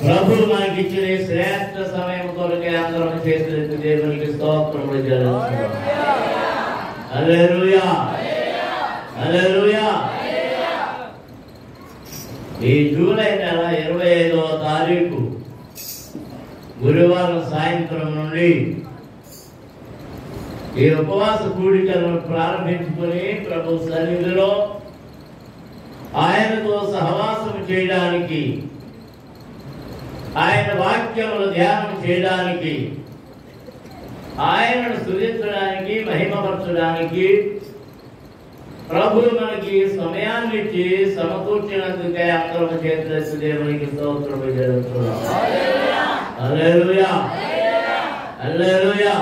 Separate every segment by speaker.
Speaker 1: ప్రభువు మనకిచ్చిన శ్రేష్ఠ సమయం కొరకే అందరం చేతులెత్తి దేవునికి స్తోత్రములు చెల్లిస్తున్నాం. హల్లెలూయా, హల్లెలూయా. ఈ జూలై నెల 25వ తారీఖు గురువారం సాయంత్రం నుండి ఈ ఉపవాస కూడికలను ప్రారంభించుకొని ప్రభు సన్నిధిలో ఆయనతో సహవాసం చేయడానికి, ఆయన వాక్యములు ధ్యానం చేయడానికి, ఆయనను స్తుతించడానికి, మహిమపరచడానికి ప్రభు మనకి సమయాన్ని ఇచ్చి సమకూర్చినందుకే అందరం చేతులెత్తి దేవునికి స్తోత్రములు చెల్లిస్తున్నాం. హల్లెలూయా, హల్లెలూయా.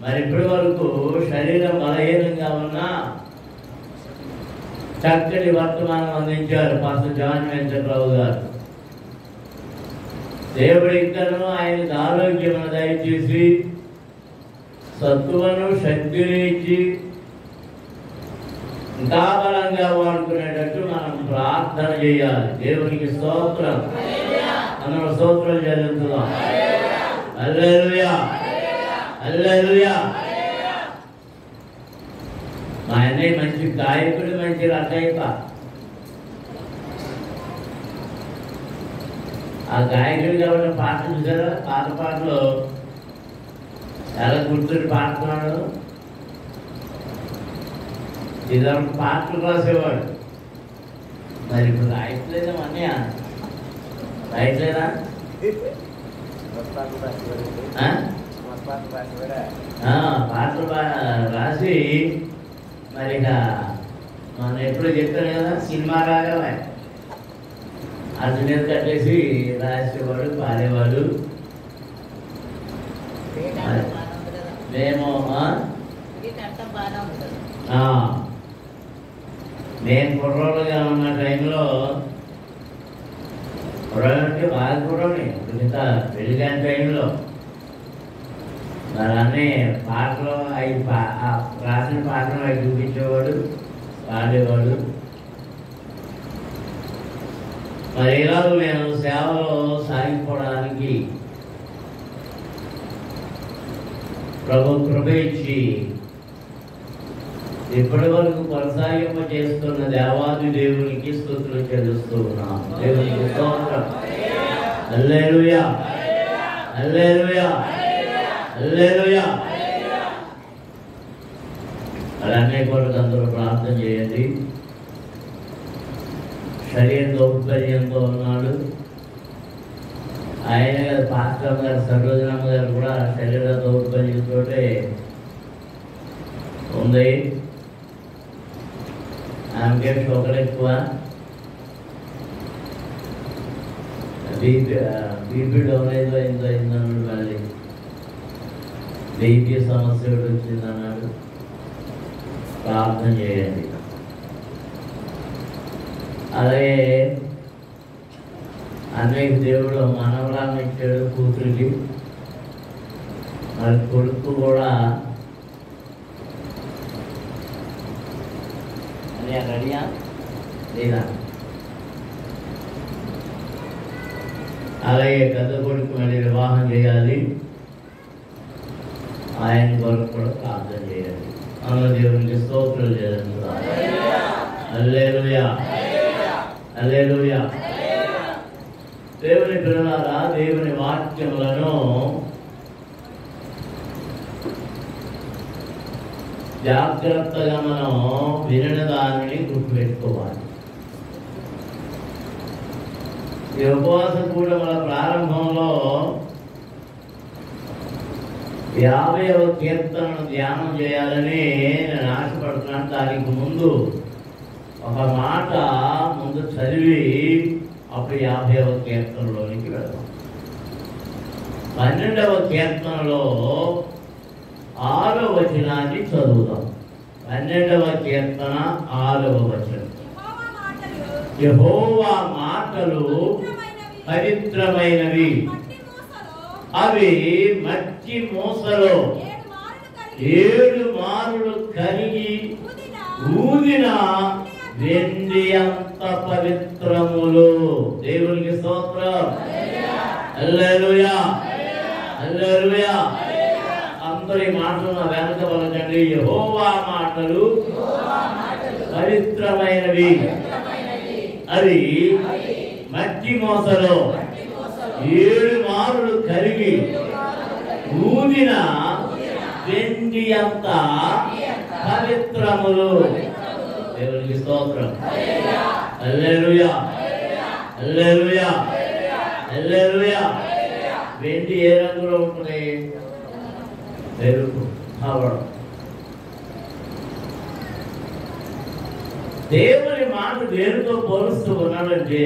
Speaker 1: మరి ఇప్పటి వరకు శరీరం బలహీనంగా ఉన్నా చక్కటి వర్తమానం అందించారు పాస్టర్ జాన్ వెంకట్రావు గారు. దేవుడి ఇంకను ఆయనకు ఆరోగ్యమును దయచేసి సత్తువను శక్తిని ఇచ్చి ఇంకా బలంగా వాడుకునేటట్టు మనం ప్రార్థన చేయాలి. దేవునికి స్తోత్రం, మనం స్తోత్రం చెల్లిస్తున్నాం. హల్లెలూయా, హల్లెలూయా. మా అన్నయ్య మంచి గాయకుడు, మంచి రచయిత. ఆ గాయకుడు కాబట్టి పాటలు చూసారా, పాత పాటలు ఎలా గుర్తుని పాడుతున్నాడు. ఇదొక పాటలు రాసేవాడు. మరి ఇప్పుడు రాయట్లేదా అన్నయ్య? రాయట్లేదా? పాటలు రాసి మరి ఇక మనం ఎప్పుడో చెప్పాను కదా, సినిమా రాగానే అది మీద కట్టేసి రాసేవాడు, పాడేవాడు. మేము నేను కుర్రోళ్ళుగా ఉన్న టైంలో, కుర్రోళ్ళంటే బాగా కుర్రోని ఇంత పెళ్లి కాని టైంలో మరి అన్నీ పాటలు అవి రాసిన పాటలు అవి చూపించేవాడు, పాడేవాడు. మరి ఇలాగ నేను సేవలో సాగిపోవడానికి ప్రభు కృప ఇచ్చి ఇప్పటి వరకు కొనసాగింప చేస్తున్న దేవాది దేవునికి స్తుతులు చెల్లిస్తూ ఉన్నాం. దేవునికి స్తోత్రం. హల్లెలూయా, హల్లెలూయా, హల్లెలూయా. అలానే కొరకు అందరూ ప్రార్థన చేయండి. శరీర దౌర్బల్యంతో ఉన్నాడు ఆయన. పాస్టర్ గారు సరోజనమ్మ గారు కూడా శరీర దౌర్బల్యంతో ఉంది. ఆమెకే షుగర్ ఎక్కువ, బీపీ డౌన్ అయిందన్నాడు. మళ్ళీ బీపీ సమస్య వచ్చిందన్నాడు. ప్రార్థన చేయండి. అలాగే అన్నయ్య దేవుడు మనవరాన్ని ఇచ్చాడు కూతురికి. మరి కొడుకు కూడా రెడీయా లేదా? అలాగే పెద్ద కొడుకు మళ్ళీ వివాహం చేయాలి. ఆయన కొరకు కూడా ప్రార్థన చేయాలి. అన్న దేవునికి స్తోత్రం చేయాలి. హల్లెలూయా, హల్లెలూయా. దేవుని పిల్లలారా, దేవుని వాక్యములను జాగ్రత్తగా మనం వినిన దానిని గుర్తుపెట్టుకోవాలి. ఈ ఉపవాస కూటముల ప్రారంభంలో 50వ కీర్తనను ధ్యానం చేయాలని నేను ఆశపడుతున్నాను. దానికి ముందు ఒక మాట ముందు చదివి అప్పుడు 50వ కీర్తనలోనికి వెళ్దాం. 12వ కీర్తనలో 6వ వచనాన్ని చదువుదాం. 12వ కీర్తన 6వ వచనం. యెహోవా మాటలు పవిత్రమైనవి, అవి మట్టి మూసలో 7 మారులు కరిగి ఊదిన వెండి అంత పవిత్రములు. దేవునికి స్తోత్రం. హల్లెలూయా, హల్లెలూయా. అందరి మాటలు నా వెనక వలకండి. యెహోవా మాటలు పవిత్రమైనవి, అది మట్టి మోసలో 7 మారులు కరిగి ఊదిన వెండి అంత పవిత్రములు. దేవునికి స్తోత్రం. హల్లెలూయా, హల్లెలూయా, హల్లెలూయా. వెండి ఏ రంగులో ఉంటుంది? ఎరుపు, అవడం. దేవుని మాట దేనితో పోలుస్తూ ఉన్నాడంటే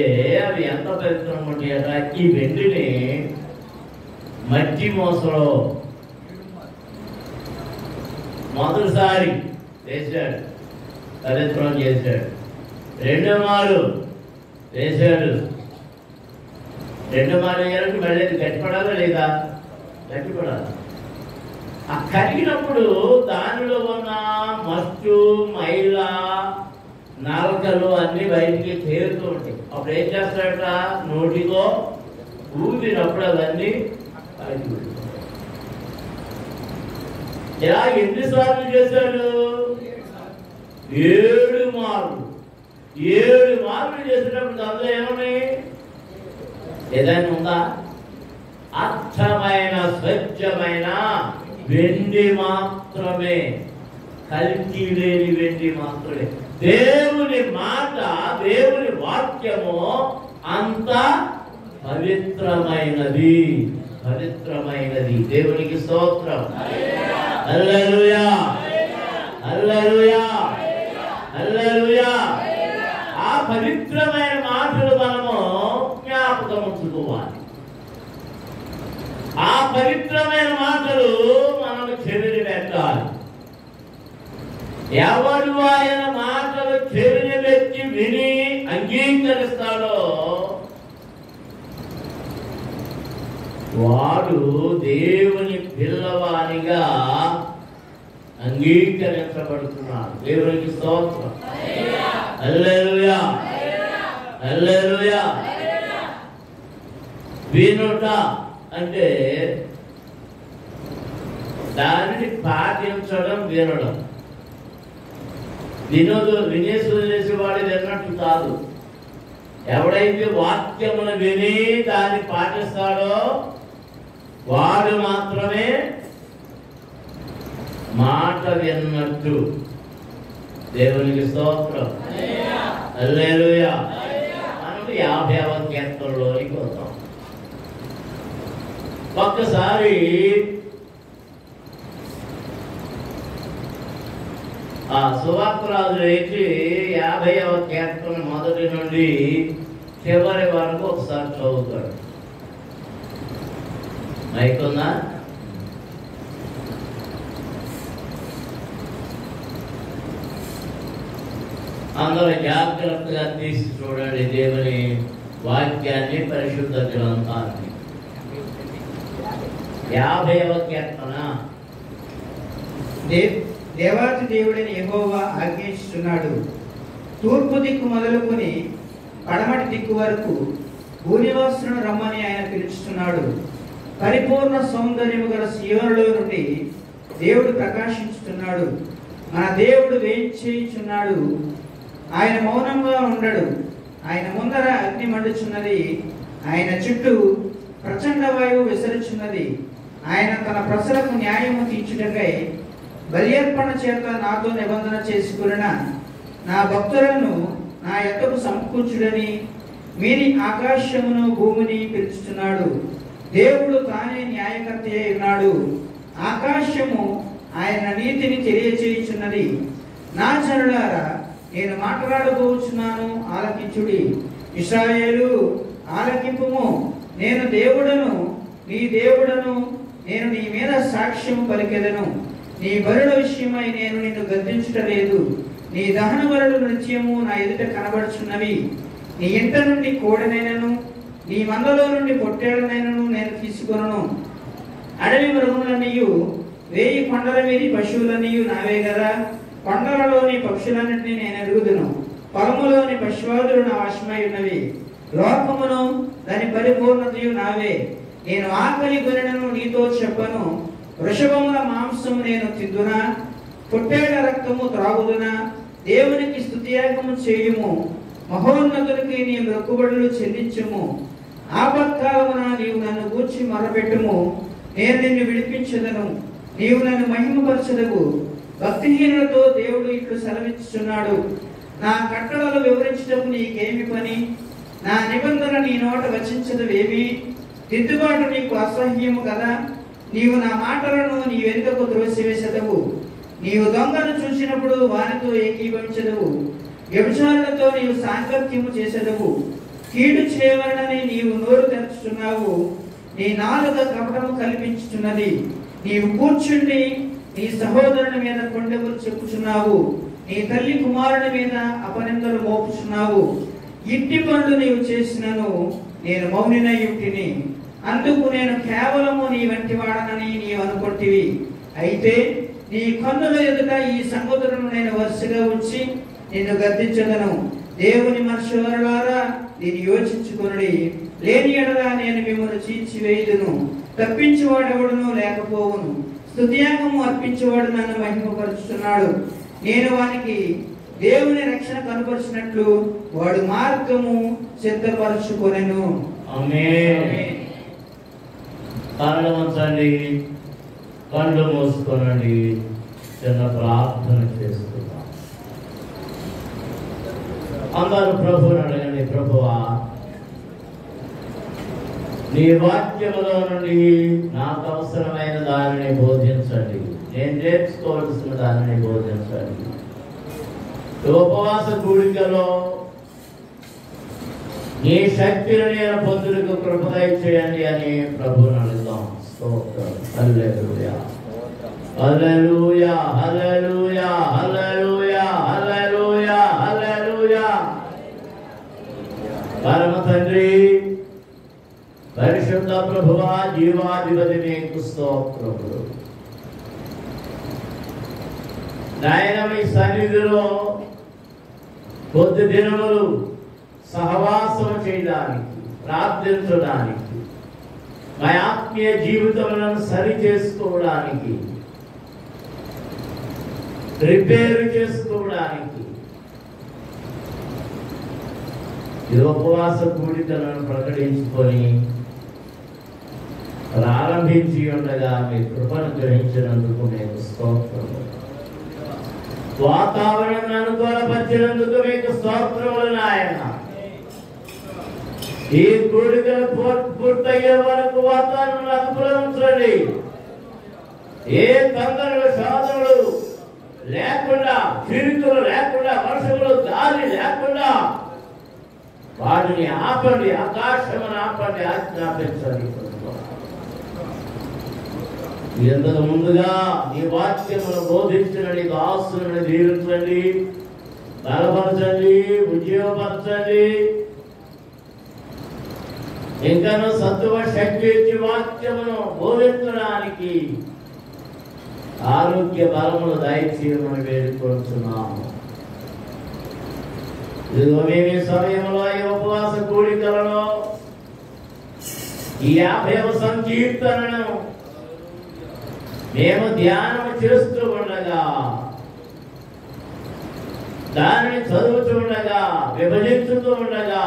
Speaker 1: అవి ఎంత పవిత్రం ఉంటాయట. ఈ వెండిని మట్టి మోసలో మొదటిసారి వేశాడు, పవిత్రం చేశాడు. 2వ మారు వేశాడు. 2వ మారు వేయాలంటే మళ్ళీ గట్టిపడాలా లేదా? గట్టిపడాలి. ఆ కరిగినప్పుడు దానిలో ఉన్న మస్టు, మైల, నలకలు అన్ని బయటికి తేలుతూ ఉంటాయి. అప్పుడు ఏం చేస్తాడట? నోటితో ఊదినప్పుడు అవన్నీ బయటకు వెళ్ళిపోతాయి. ఇలా ఎన్నిసార్లు చేశాడు? 7 మార్లు. 7 మార్లు చేసేటప్పుడు అందులో ఏమన్నాయి? ఏదైనా ఉందా? అర్థమైన స్వచ్ఛమైన వెండి మాత్రమే, కల్తీ లేని వెండి మాత్రమే. దేవుని మాట, దేవుని వాక్యము అంత పవిత్రమైనది, పవిత్రమైనది. దేవునికి స్తోత్రం. హల్లెలూయా, హల్లెలూయా, హల్లెలూయా. ఆ పవిత్రమైన మాటలు మనము జ్ఞాపకం ఉంచుకోవాలి. ఆ పవిత్రమైన మాటలు మనము చెవిని పెట్టాలి. ఎవడు ఆయన మాటలు చెవిని పెట్టి విని అంగీకరిస్తాడో వాడు దేవుని పిల్లవానిగా అంగీకరించబడుతున్నాడు. దేవునికి స్తోత్రం. హల్లెలూయా, హల్లెలూయా. వినుట అంటే దానిని పాటించడం, వినడం. వినేసి వదిలేసేవాడు విన్నట్టు కాదు. ఎవడైతే వాక్యమును విని దాన్ని పాటిస్తాడో వాడు మాత్రమే మాట విన్నట్టు. దేవునికి స్తోత్రం. హల్లెలూయా. మనం 50వ కీర్తనలోనికి వద్దాం. ఒక్కసారి ఆ సువార్తరాజు లేచి 50వ కీర్తన మొదటి నుండి చివరి వరకు ఒకసారి చదువుతాడు. మైకుందా? అందరూ జాగ్రత్తగా తీసి చూడండి దేవుని వాక్యాన్ని, పరిశుద్ధ గ్రంథాన్ని. 50వ కీర్తన.
Speaker 2: దేవాతి దేవుడైన యెహోవా ఆజ్ఞిస్తున్నాడు, తూర్పు దిక్కు మొదలుకొని పడమటి దిక్కు వరకు భూనివాసులను రమ్మని ఆయన పిలుస్తున్నాడు. పరిపూర్ణ సౌందర్యము గల సీయోనులో నుండి దేవుడు ప్రకాశించుతున్నాడు. మన దేవుడు వేయించేయుచున్నాడు. ఆయన మౌనంగా ఉండడు. ఆయన ముందర అగ్ని మండుచున్నది. ఆయన చుట్టూ ప్రచండ వాయువు విసరుచున్నది. ఆయన తన ప్రజలకు న్యాయము తీర్చుటకై బలియర్పణ చేత నాతో నిబంధన చేసుకున్న నా భక్తులను నా యొద్దకు సమకూర్చుడని మీరి ఆకాశమును భూమిని పిలుచుతున్నాడు. దేవుడు తానే న్యాయకర్త అయి ఉన్నాడు. ఆకాశము ఆయన నీతిని తెలియచేయుచున్నది. నా జనులారా, నేను మాట్లాడబోచున్నాను, ఆలకించుడి. ఇశ్రాయేలు, ఆలకింపుము. నేను దేవుడను, నీ దేవుడను. నేను నీ మీద సాక్ష్యం పలికెదను. నీ బలుల విషయమై నేను నిన్ను గద్దించుటలేదు. నీ దహన బలులు నిత్యము నా ఎదుట కనబడుచున్నవి. నీ ఇంట నుండి కోడనైనను నీ మందలో నుండి పొట్టేళ్ళనైనను నేను తీసుకొనను. అడవి మృగములనియు 1000 కొండల మీది పశువులనియు నావే కదా. కొండలలోని పక్షులన్నింటినీ నేను ఎరుగుదును. పొలములోని పశువాదులు నా వశమై ఉన్నవి. లోకమును దాని పరిపూర్ణతయు నావే. నేను ఆకలి గొనెను నీతో చెప్పను. వృషభముల మాంసము నేను తిందునా? పొట్టేళ్ల రక్తము త్రాగుదునా? దేవునికి స్తుతియాగము చేయుము. మహోన్నతునికి నీ మొక్కుబడులు చెల్లించుము. ఆపత్కాలమున నీవు నన్ను గూర్చి మొరపెట్టుము. నేను నిన్ను విడిపించదను. నీవు నన్ను మహిమపరచదవు. భక్తిహీనులతో దేవుడు ఇట్లు సెలవిస్తున్నాడు, నా కట్టడలు వివరించటకు నీకేమి పని? నా నిబంధన నీ నోట వచించదవేమి? దిద్దుబాటు నీకు అసహ్యము కదా. నీవు నా మాటలను నీ వెనుకకు త్రోసివేసెదవు. నీవు దొంగను చూసినప్పుడు వారితో ఏకీభవించదవు. వ్యభిచారులతో నీవు సాంగత్యము చేసెదవు. కీడు చేయవలనని నీవు నోరు తెరుచుతున్నావు. నీ నాలుక కపటము కల్పించుతున్నది. నీవు కూర్చుండి నీ సహోదరుని మీద కొండెములు చెప్పుచున్నావు. నీ తల్లి కుమారుని మీద అపనిందలు మోపుచున్నావు. ఇట్టి పనులు నీవు చేసినను నేను మౌనినై ఉంటిని. అందుకు నేను కేవలము నీ వంటి వాడనని నీవు అనుకొంటివి. అయితే నీ కన్నుల ఎదుట ఈ సంగతులను నేను వరుసగా ఉంచి నిన్ను గద్దించదను. దేవుని మనుషులారా, దీన్ని యోచించుకొనుడి. లేని ఎడల నేను మిమ్మల్ని చీల్చివేయుదును. తప్పించువాడెవడునూ లేకపోవును. స్తుతియాగము అర్పించేవాడు నన్ను మహిమపరుచుతున్నాడు. నేను వానికి దేవుని రక్షణ కనపరిచినట్లు వాడు మార్గము సిద్ధపరచుకొనెను.
Speaker 1: ఆమేన్. కారణవంచండి. కళ్ళు మూసుకోనండి, చిన్న ప్రార్థన చేసుకుందాం. అందరూ ప్రభువుని అడగండి, ప్రభువా నీ వాక్యములో నుండి నాకు అవసరమైన దానిని బోధించండి, నేను నేర్చుకోవాల్సిన దానిని బోధించండి. ఉపవాస కూడికలో నీ శక్తిని నేను పొందుటకు కృప దయచేయండి అని ప్రభువుని అడుగుదాం. స్తోత్రం. హల్లెలూయా, హల్లెలూయా, హల్లెలూయా, హల్లెలూయా, హల్లెలూయా, హల్లెలూయా. పరమ తండ్రి, పరిశుద్ధ ప్రభువా, జీవాధిపతి నీకు స్తోత్రములు. నాయన మీ సన్నిధిలో కొద్ది దినములు సహవాసం చేయడానికి, ప్రార్థించడానికి, మా ఆత్మీయ జీవితములను సరి చేసుకోవడానికి, రిపేర్ చేసుకోవడానికి ఈ ఉపవాస కూడికలను ప్రకటించుకొని ప్రారంభించి ఉండగా మీ కృపను గ్రహించినందుకు మీకు స్తోత్రములు. వాతావరణం అనుకూలపరిచినందుకు మీకు స్తోత్రములు నాయన. ఈ కూడికలు పూర్తయ్యే వరకు వాతావరణం అదుపులో ఉంచండి. ఏ తొందరలు సాధనలు లేకుండా, చిరుతులు లేకుండా, వర్షములు గాలి లేకుండా వాటిని ఆపండి, ఆకాశమును ఆపండి, ఆజ్ఞాపించండి. ఇంతకు ముందుగా నీ వాక్యమును బోధించిన నీ దాసులను దీవించండి, బలపరచండి, ఉద్యోగపరచండి. ఇంకనూ సత్వ శక్తి ఇచ్చి వాక్యమును బోధించడానికి ఆరోగ్య బలములు దయచేయమని వేడుకొంటున్నాము. ఇదిగో మేము ఈ సమయంలో ఈ ఉపవాస కూడికలలో ఈ 50వ సంకీర్తనను మేము ధ్యానం చేస్తూ ఉండగా, దానిని చదువుతూ ఉండగా, విభజించుతూ ఉండగా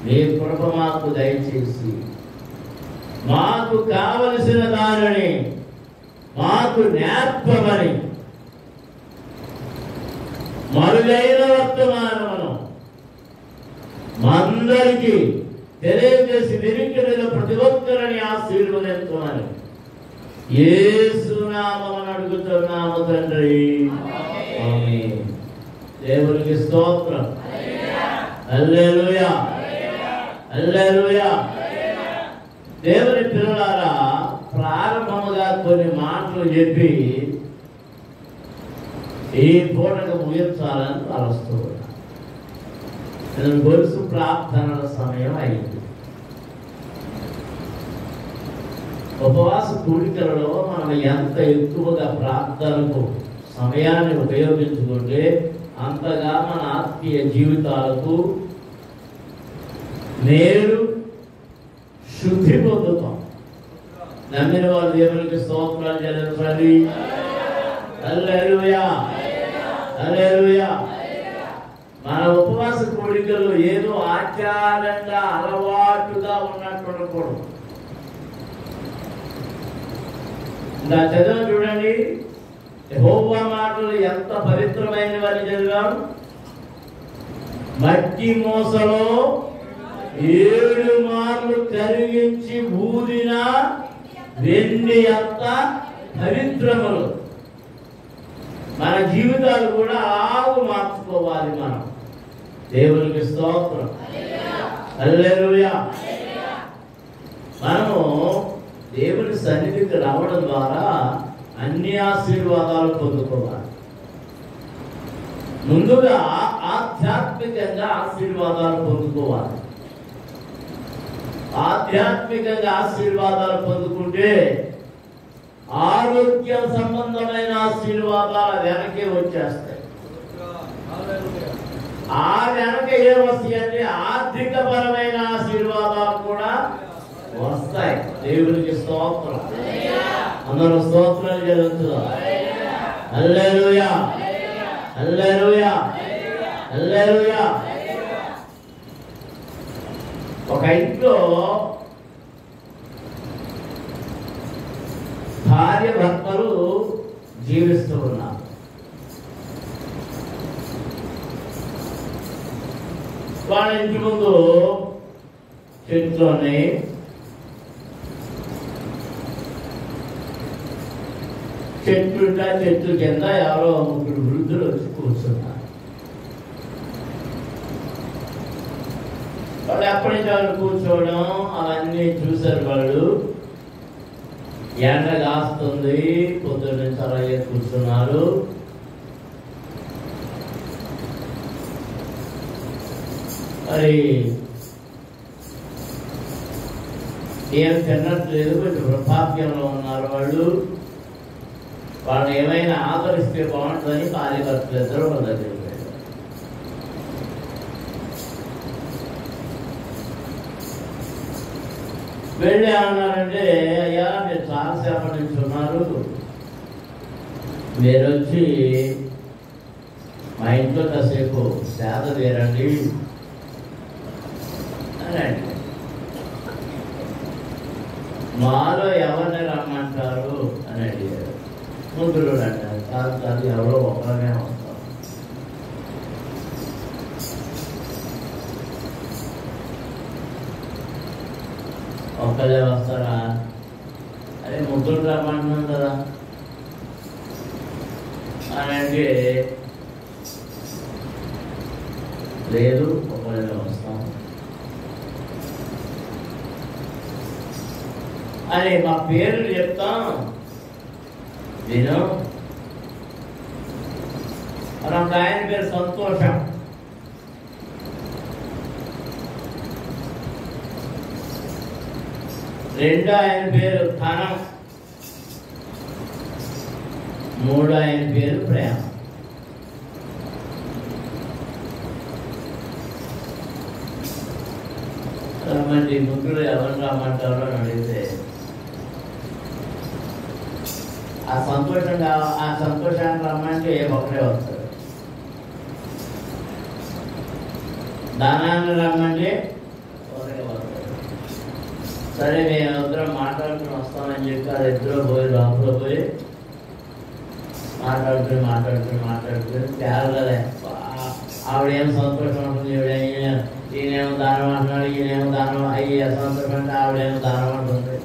Speaker 1: మీ కృప మాకు దయచేసి మాకు కావలసిన దానిని మాకు నేర్పమని, మరుగైన వర్తమానమును అందరికీ తెలియజేసి వినికిడిలో ప్రతి ఒక్కరిని ఆశీర్వదించమని యేసు నామమున అడుగుతున్నాము తండ్రి. ఆమేన్. దేవునికి స్తోత్రం. హల్లెలూయా, హల్లెలూయా. దేవుని పిల్లలారా, ప్రారంభముగా కొన్ని మాటలు చెప్పి ఈ పూటకు ముగించాలని తలస్తూ ఉన్నా. నేను గొలుసు ప్రార్థనల సమయం అయింది. ఉపవాస కూడికలలో మనం ఎంత ఎక్కువగా ప్రార్థనకు సమయాన్ని ఉపయోగించుకుంటే అంతగా మన ఆత్మీయ జీవితాలకు మేలు, శుద్ధి పొందుతాం. నమ్మిన వారు దేవునికి స్తోత్రాలు చెల్లించండి. హల్లెలూయా, హల్లెలూయా. మన ఉపవాస కోడికలు ఏదో ఆచారంగా అలవాటుగా ఉన్నట్టు ఉండకూడదు. ఇంకా చదువు చూడండి, యెహోవా మాటలు ఎంత పవిత్రమైనవని చదివాం. మట్టి మోసలో 7 మార్లు కరిగించి ఊదిన వెండి అంత పవిత్రములు. మన జీవితాలు కూడా అలాగూ మార్చుకోవాలి మనం. దేవునికి స్తోత్రం. హల్లెలూయా. మనము దేవుని సన్నిధికి రావడం ద్వారా అన్ని ఆశీర్వాదాలు పొందుకోవాలి. ముందుగా ఆధ్యాత్మికంగా ఆశీర్వాదాలు పొందుకోవాలి. ఆధ్యాత్మికంగా ఆశీర్వాదాలు పొందుకుంటే ఆరోగ్య సంబంధమైన ఆశీర్వాదాలు వెనకే వచ్చేస్తాయి. ఆ వెనక ఏ వస్తాయంటే ఆర్థిక పరమైన ఆశీర్వాదాలు కూడా వస్తాయి. దేవునికి స్తోత్రం. అందరూ స్తోత్రాలు చెల్లించుదాం. హల్లెలూయా, హల్లెలూయా, హల్లెలూయా. ఒక ఇంట్లో భార్య భర్తలు జీవిస్తూ ఉన్నారు. వాళ్ళ ఇంటి ముందు చెట్లు ఉన్నాయి. చెట్టు కింద ఎవరో ముగ్గురు వృద్ధులు వచ్చి కూర్చున్నారు. వాళ్ళు ఎప్పటి నుంచి వాళ్ళు కూర్చోవడం అవన్నీ చూశారు. వాళ్ళు ఎండ కాస్తుంది, పొద్దున్న నుంచి అలాగే కూర్చున్నారు. మరి ఏం తినట్లేదు, కొంచెం వృద్ధాప్యంలో ఉన్నారు వాళ్ళు. వాళ్ళని ఏమైనా ఆదరిస్తే బాగుంటుందని కార్యకర్తలు ఇద్దరు వాళ్ళ దగ్గరికి వెళ్ళారు. వెళ్ళి ఏమన్నారంటే, అయ్యా మీరు చాలాసేపటి నుంచి ఉన్నారు, మీరు వచ్చి మా ఇంట్లో కాసేపు సేద తీరండి అని అంటే, మాలో ఎవరిని రమ్మంటారు అని అడిగారు. ముగ్గురు అంటారు. కాదు ఎవరో ఒకరినే వస్తారు. ఒక్కరే వస్తారా? అదే ముగ్గురు రమ్మంటున్నాం కదా అని అంటే, లేదు ఒకరే వస్తాం అని మా పేర్లు చెప్తాం నేను. ఒక ఆయన పేరు సంతోషం, రెండో ఆయన పేరు ధనం, మూడో ఆయన పేరు ప్రేమ. రమ్మండి, ముగ్గురు ఎవరు రమ్మంటారో అని అడిగితే, ఆ సంతోషాన్ని రమ్మంటే ఒకరే వస్తారు, దానాన్ని రమ్మంటే ఒకరే వస్తారు. సరే మేము ఇద్దరం మాట్లాడుకుని వస్తామని చెప్పి అది ఇద్దరు పోయి లోపల పోయి మాట్లాడుకుని తేలలే. ఆవిడేం సంతోషం ఉంటుంది, ఈయనేమో దానం అంటున్నాడు, ఈయనేమో దానం అయ్యి సంతోషం అంటే ఆవిడేమో దానం అంటుంది.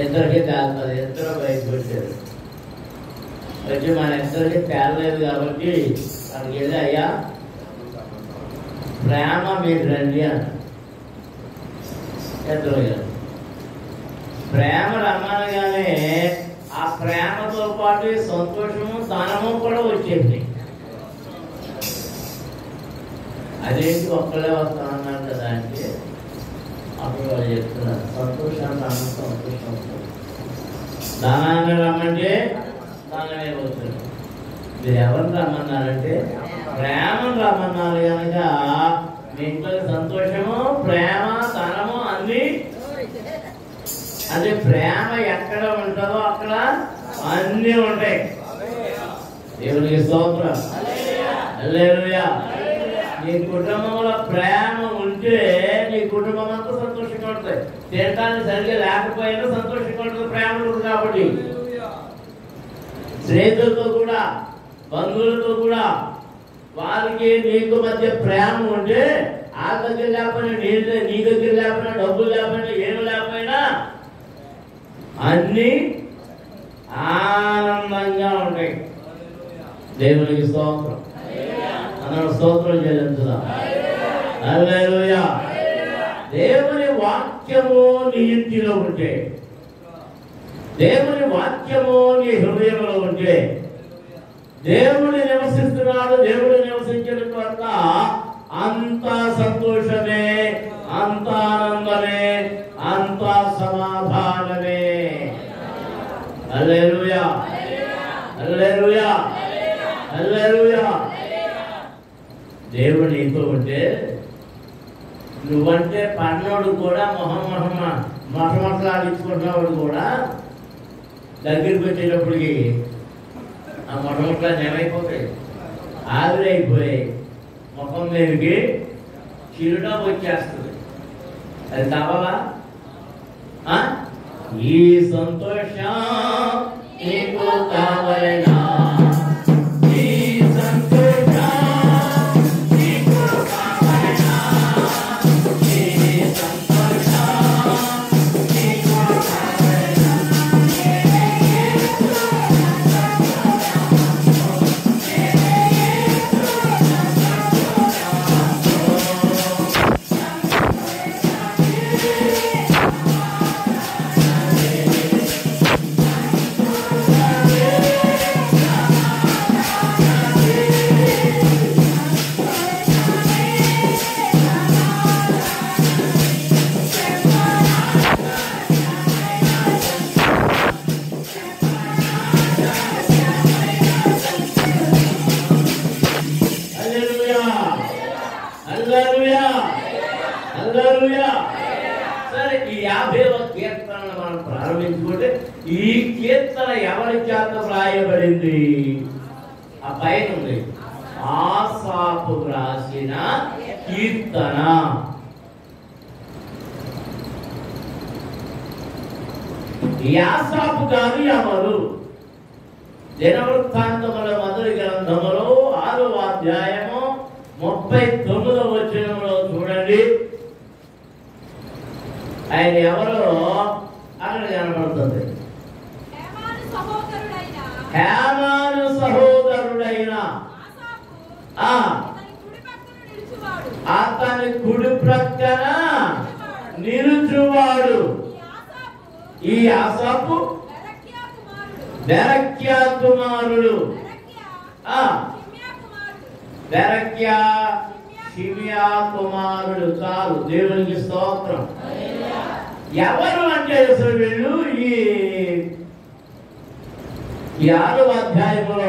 Speaker 1: ఇద్దరికి తేలుతుంది. ఇద్దరు బయటకు వచ్చారు. వచ్చి మన ఇద్దరికి తేలలేదు కాబట్టి అక్కడికి వెళ్ళి, అయ్యా ప్రేమ మీరు రండి అన్న. ఇద్దరు ప్రేమ రమ్మనగానే ఆ ప్రేమతో పాటు సంతోషము ధనము కూడా వచ్చేది. అదేంటి ఒక్కడే వస్తామన్నారు కదా అంటే, అప్పుడు వాళ్ళు చెప్తున్నారు సంతోషాన్ని సంతోషం, దానాన్ని రమ్మంటే దానమే వస్తుంది. మీరు ఎవరిని రమ్మన్నారంటే ప్రేమను రమ్మన్నారు కనుక మీ ఇంట్లో సంతోషము ప్రేమ ధనము అన్ని. అదే ప్రేమ ఎక్కడ ఉంటుందో అక్కడ అన్నీ ఉంటాయి. దేవునికి స్తోత్రం. హల్లెలూయా. నీ కుటుంబంలో ప్రేమ ఉంటే నీ కుటుంబం అంతా సంతోషంగా ఉంటుంది. తినడానికి సరిగ్గా లేకపోయినా సంతోషంగా ఉంటుంది ప్రేమ ఉంటుంది కాబట్టి. స్నేహితులతో కూడా బంధువులతో కూడా వారికి నీకు మధ్య ప్రేమ ఉంటే ఆ దగ్గర లేకపోయినా నీ దగ్గర లేకపోయినా డబ్బులు లేకపోయినా ఏమి లేకపోయినా అన్ని ఆనందంగా ఉంటాయి. దేవునికి స్తోత్రం. అందరూ స్తోత్రం చెల్లించుదాం. హల్లెలూయా. దేవుని వాక్యము నీ ఇంటిలో ఉంటే, దేవుని వాక్యము నీ హృదయంలో ఉంటే, దేవుడు నివసిస్తున్నాడు, దేవుడు నివసించిన తర్వాత అంత సంతోషమే, అంత ఆనందమే, అంత సమాధానమే. హల్లెలూయా. హల్లెలూయా. హల్లెలూయా. దేవుడు నీతో ఉంటే నువ్వంటే పన్నోడు కూడా మొట్టమొట్లాడించుకుంటున్నవాడు కూడా దగ్గరికి వచ్చేటప్పటికి ఆ మొట్టమొట్లని ఏమైపోతాయి, ఆవిరైపోయి ముఖం మీదకి చిరునవ్వు వచ్చేస్తుంది. అది కావాలా? ఈ సంతోషం నీకు కావలెనా? ఈ సంతోషం నీకు కావలెనా? ఈ సంతోషం నీకు కావలెనా? సరే, ఈ 50వ కీర్తనను మనం ప్రారంభించుకుంటే ఈ కీర్తన ఎవరి చేత వ్రాయబడింది? ఆ పైన ఉంది, ఆసాపు రాసిన కీర్తన. ఆసాపు గారు ఎవరు? దినవృత్తాంతముల మొదటి గ్రంథములో 6వ అధ్యాయము 39వ వచనంలో చూడండి. ఆయన ఎవరో అక్కడ కనబడుతుంది. హేమాను సహోదరుడైన అతని కుడి ప్రక్కన నిలుచువాడు. ఈ ఆసాపు బెరక్యా కుమారుడు. బెరక్యా షిమియా కుమారుడు. చాలు, దేవునికి స్తోత్రం. ఎవరు అంటే అసలు వీళ్ళు ఈ 6వ అధ్యాయంలో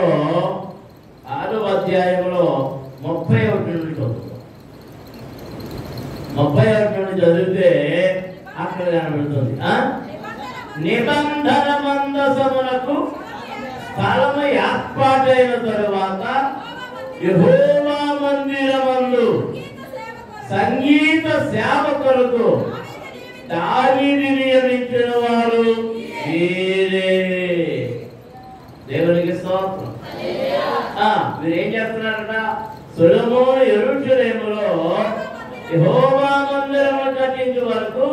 Speaker 1: 31 నుండి చదువుతాం. 31 నుండి చదివితే అక్కడ కనబడుతుంది, నిబంధన మందసమునకు స్థలము ఏర్పాటైన తరువాత యెహోవా మందిరమందు సంగీత సేవకులకు దావీదు నియమించిన వారు వీరే. దేవునికి స్తోత్రం. మీరేం చేస్తున్నారట? సొలొమోను యెరూషలేములో యెహోవా మందిరము కట్టించే వరకు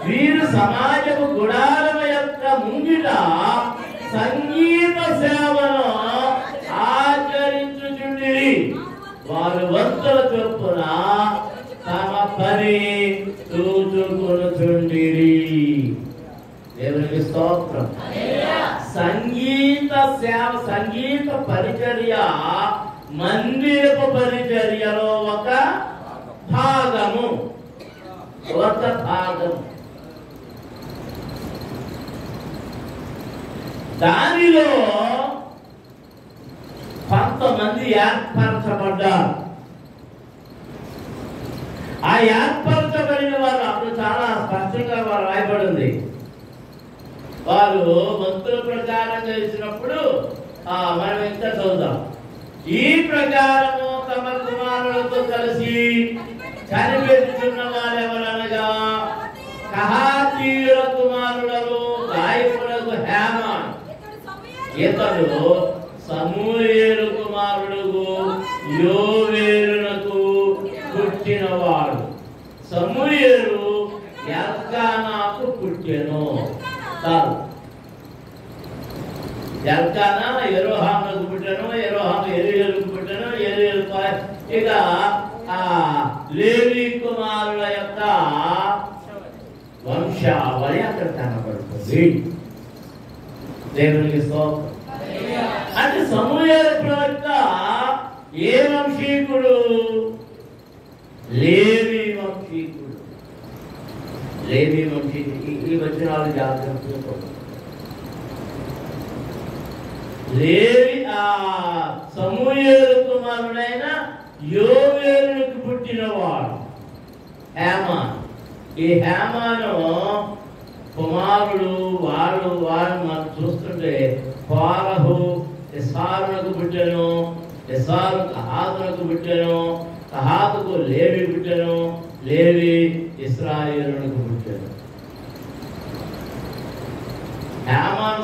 Speaker 1: వీరు సమాజపు గుడారము యొక్క ముంగిట సంగీత సేవను ఆచరించుచుండిరి. వారు వంతుల చొప్పున తమ పని చూచుకొనుచుండిరి. దేవునికి స్తోత్రం. సంగీత సేవ, సంగీత పరిచర్య మందిరపు పరిచర్యలో ఒక భాగము. దానిలో కొంతమంది ఏర్పరచబడ్డారు. ఆ ఏర్పరచబడిన వారు అప్పుడు చాలా స్పష్టంగా వారు రాయబడింది. వారు భక్తుల ప్రకారం చేసినప్పుడు మనం ఇంకా చదువుతాం. ఈ ప్రకారము తమ కుమారులతో కలిసి కనిపెట్టుచున్న వారెవరనగా కహాతీయుల కుమారులను గాయకులకు హేమాను. ఇతడు సమూయేలు కుమారుడు యోవేలునకు పుట్టినవాడు. సమూయేలు ఎల్కానాకు పుట్టెను. ఎల్కానా యెరోహాముకు పుట్టెను. యెరోహాము ఎలీయేలుకు పుట్టెను. ఎలీయేలు ఇక లేవి కుమారుల యొక్క వంశావళి అక్కడ కనబడుతుంది. దేవునికి స్తోత్రం. అంటే సమూయేలు ప్రవక్త ఏ వంశీకుడు? లేవి వంశీకుడు. లేవి వంశీకుడు. ఈ వచనాలు జాగ్రత్తగా లేవి సమూయేలు కుమారుడైన యోవేలుకు పుట్టినవాడు హేమాను. ఈ హేమాను కుమారుడు వాళ్ళు మనం చూస్తుంటే కోరహు ఇస్సారునకు పుట్టెను. ఇస్సారు కహాతునకు పుట్టెను. కహాతుకు లేవి పుట్టెను. లేవి ఇశ్రాయేలునకు పుట్టెను.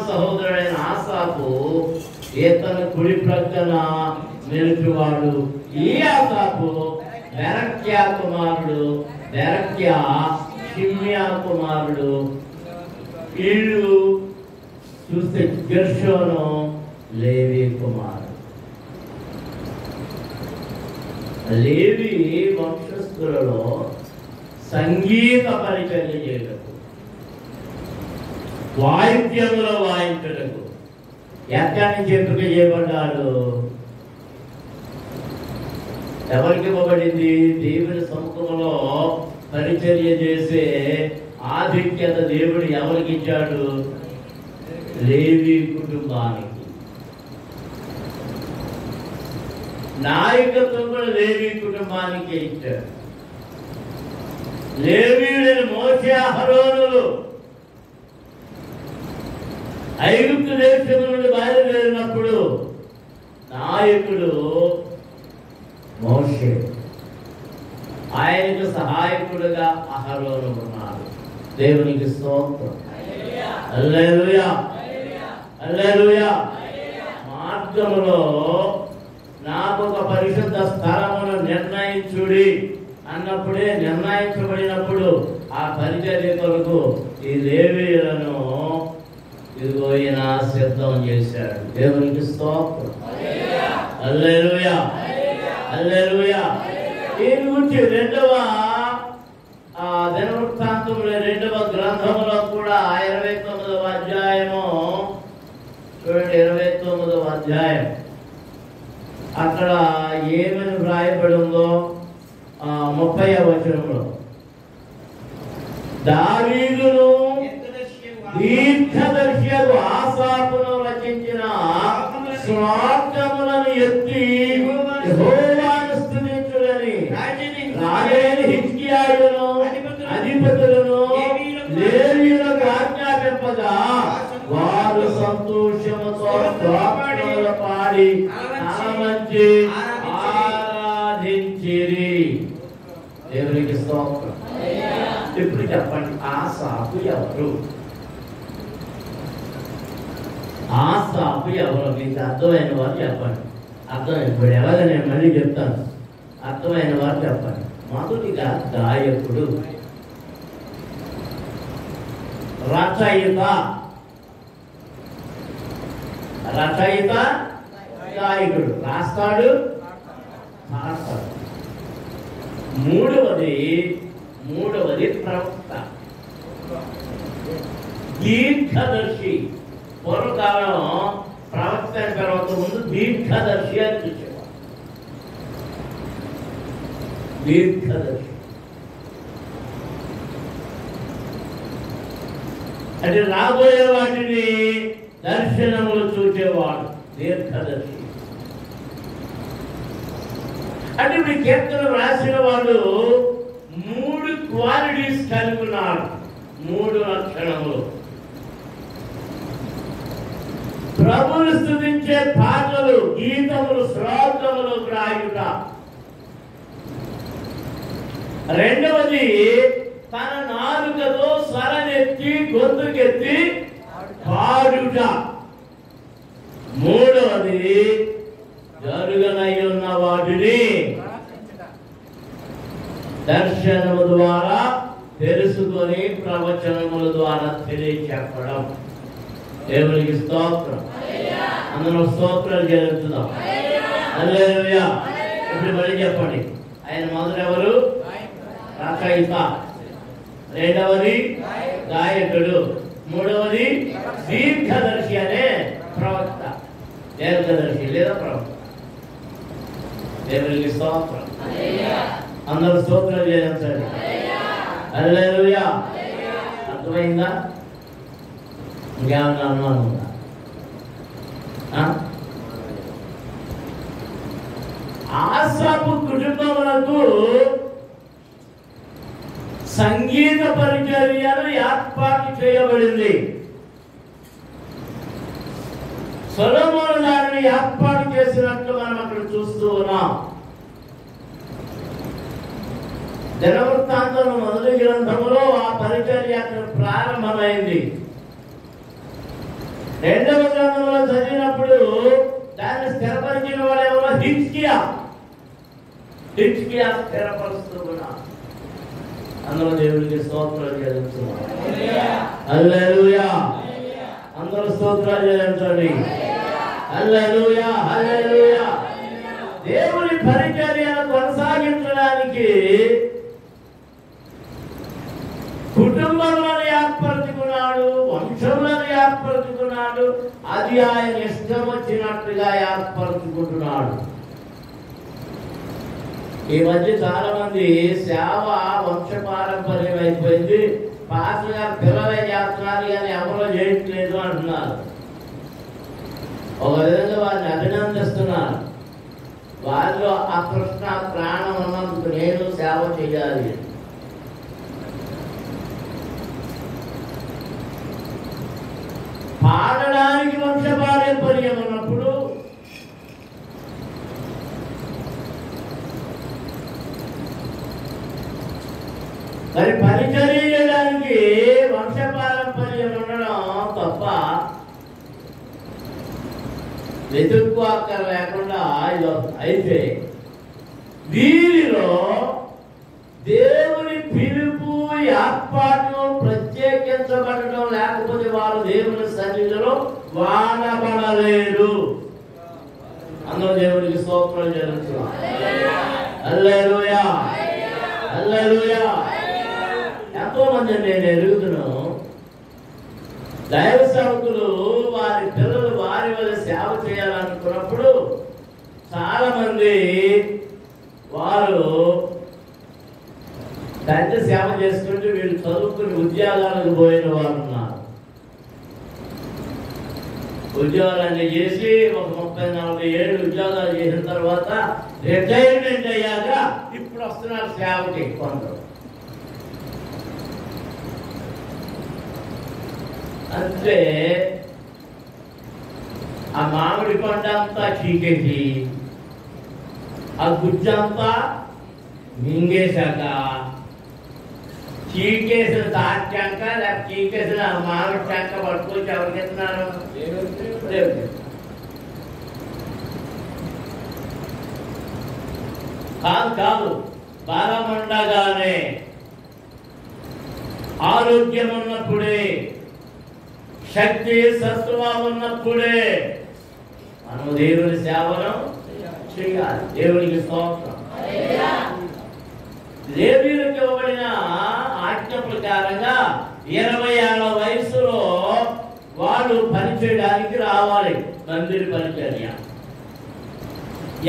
Speaker 1: సహోదరుడైన ఆసాపు ఈతను కుడి ప్రక్కన నిలిపివాడు. ఈ ఆసాపు బెరక్యా కుమారుడు, బెరక్యా షిమ్యా కుమారుడు. వీళ్ళు చూస్తే గెర్షోను లేవి కుమారుడు. లేవి వంశస్థులలో సంగీత పరిచర్య చేయటకు, వాయిద్యములో వాయించటకు ఎక్కడి నుంచి ఎంపిక చేయబడ్డాడు? ఎవరికి ఇవ్వబడింది? దేవుని సముఖంలో పరిచర్య చేసే ఆధిక్యత దేవుడు ఎవరికి ఇచ్చాడు? లేవి కుటుంబానికి. నాయకత్వం కూడా లేవి కుటుంబానికి ఇచ్చాడు. లేవీయుడైన మోషే అహరోనులు ఐగుప్తు దేశం నుండి బయలుదేరినప్పుడు నాయకుడు మోషే, ఆయనకు సహాయకుడుగా అహరోను ఉన్నాడు. దేవునికి స్తోత్రం. హల్లెలూయా, హల్లెలూయా. మార్గములో నాకు ఒక పరిశుద్ధ స్థలమును నిర్ణయించుడి అన్నప్పుడే, నిర్ణయించబడినప్పుడు ఆ పరిచర్య కొరకు ఈ లేవీయులను ఇదిగో ఈయన సిద్ధం చేశాడు. దేవునికి స్తోత్రం. హల్లెలూయా, హల్లెలూయా. దీని గురించి రెండవ దినవృత్తాంతంలో 2వ గ్రంథంలో కూడా 29వ అధ్యాయము చూడండి. 29వ అధ్యాయం అక్కడ ఏమని వ్రాయబడి ఉందో 30వ వచనంలో, దావీదును దీర్ఘదర్శియగు ఆసాపును రచించిన శ్లోకములను ఎత్తి యెహోవాను స్తుతించుడని రాజైన హిజ్కియాయును అధిపతులను లేవీయులకు ఆజ్ఞాపింపగా వారు సంతోషముతో స్తోత్రములు పాడి తలవంచి ఆరాధించిరి. దేవునికి స్తోత్రం. ఇప్పుడు చెప్పండి, ఆసాపు ఎవరు? ఆసాపు ఎవరు? మీకు అర్థమైన వారు చెప్పండి. ఇప్పుడు ఎలాగ నేను మళ్ళీ చెప్తాను, అర్థమైన వారు చెప్పండి. మొదటిగా గాయకుడు, రచయిత, రచయిత గాయకుడు, రాస్తాడు, పాడతాడు. మూడవది ప్రవక్త, దీర్ఘదర్శి. పూర్వకాలం ప్రవక్త తర్వాత ముందు దీర్ఘదర్శి అని చూసేవాడు. దీర్ఘదర్శి అంటే రాబోయే వాటిని దర్శనములు చూసేవాడు దీర్ఘదర్శి. అంటే ఇప్పుడు కీర్తన రాసిన వాడు 3 క్వాలిటీస్ కలిగి ఉన్నాడు, 3 లక్షణములు. ప్రభువును స్తుతించే పాటలు, గీతములు, శ్లోకములు రాయుట. రెండవది తన నాలుకతో స్వరనెత్తి గొంతుకెత్తి పాడుట. మూడవది జరుగనై ఉన్న వాటిని దర్శనము ద్వారా తెలుసుకొని ప్రవచనముల ద్వారా తెలియచెప్పడం. దేవునికి స్తోత్రం. అందరూ స్తోత్రాలు జరుగుతున్నాం. హల్లెలూయా. ఇప్పుడు మళ్ళీ చెప్పండి, ఆయన మొదలు ఎవరు? రచయిత, రెండవది గాయకుడు, మూడవది దీర్ఘదర్శి అనే ప్రవక్త. దీర్ఘదర్శి లేదా ప్రవక్త. దేవునికి స్తోత్రం. అందరూ స్తోత్రాలు చేయించండి. హల్లెలూయా. అర్థమైందా? ఇంకేమన్నా అనుమానం ఉందా? ఆసాపు కుటుంబములకు సంగీత పరిచర్యను ఏర్పాటు చేయబడింది. సొలొమోను దానిని ఏర్పాటు చేసినట్లు మనం అక్కడ చూస్తూ ఉన్నాం. దినవృత్తాంతం మొదటి గ్రంథములో ఆ పరిచర్య అక్కడ ప్రారంభమైంది. రెండవ గ్రంథంలో చదివినప్పుడు దాన్ని స్థిరపరిచిన వాడు ఎవరో హిజ్కియా స్థిరపరుస్తూ ఉన్నాడు. అందరూ దేవుడికి స్తోత్రాలు చెల్లించున్నాం. హల్లెలూయా. అందరూ స్తోత్రాలు చెల్లించండి. హల్లెలూయా, హల్లెలూయా. దేవుని పరిచర్యను కొనసాగించడానికి కుటుంబాలను ఏర్పరచుకున్నాడు, వంశంలను ఏర్పరచుకున్నాడు. అది ఆయన ఇష్టం వచ్చినట్టుగా ఏర్పరచుకుంటున్నాడు. ఈ మధ్య చాలా మంది సేవ వంశపారంపర్యం అయిపోయింది, పాస్టర్ గారు పిల్లలే చేస్తున్నారు కానీ ఎవరో చేయట్లేదు అంటున్నారు. ఒక విధంగా వారిని అభినందిస్తున్నారు. వారిలో ఆ కృష్ణ ప్రాణం ఉన్నందుకు నేను సేవ చేయాలి. పాడడానికి వంశపారంపర్యం ఉన్నప్పుడు మరి పరిచర్య చేయడానికి వంశపారంపర్యం ఉండడం తప్ప వెతుక్కు అక్కర లేకుండా అయితే వీరిలో దేవుని పిలుపు ఏర్పాటు ప్రత్యేకించబడటం లేకపోతే వారు దేవుని సన్నిధిలో వాడబడలేరు. అందరూ దేవునికి స్తోత్రం చెల్లించున్నాం. హల్లెలూయా, హల్లెలూయా. ఎంతో మంది నేను ఎరుగుతున్నాను, దైవ సేవకులు వారి పిల్లలు వారి వల్ల సేవ చేయాలనుకున్నప్పుడు చాలా మంది వారు పెద్ద సేవ చేసుకుంటూ వీళ్ళు చదువుకుని ఉద్యోగాలకు పోయిన వారు ఉన్నారు. ఉద్యోగాలన్నీ చేసి ఒక 30-40 ఏళ్ళు ఉద్యోగాలు చేసిన తర్వాత రిటైర్మెంట్ అయ్యాక ఇప్పుడు వస్తున్నారు సేవకి. కొందరు అంటే ఆ మామిడి పంట అంతా చీకేసి ఆ గుజ్జంతా మింగేశాక చీకేసిన తాటాక లేక చీకేసిన మామిడి శాఖ పట్టుకొచ్చి ఎవరికి ఇస్తున్నారు? కాదు, బలం ఉండగానే ఆరోగ్యం ఉన్నప్పుడే శక్తి సత్వం ఉన్నప్పుడే మనం దేవుని సేవను చేయాలి. దేవునికి స్తోత్రం. లేవీయులకు ఇవ్వబడిన ఆజ్ఞ ప్రకారంగా 20 ఏళ్ల వయసులో వాళ్ళు పనిచేయడానికి రావాలి మందిర పరిచర్య.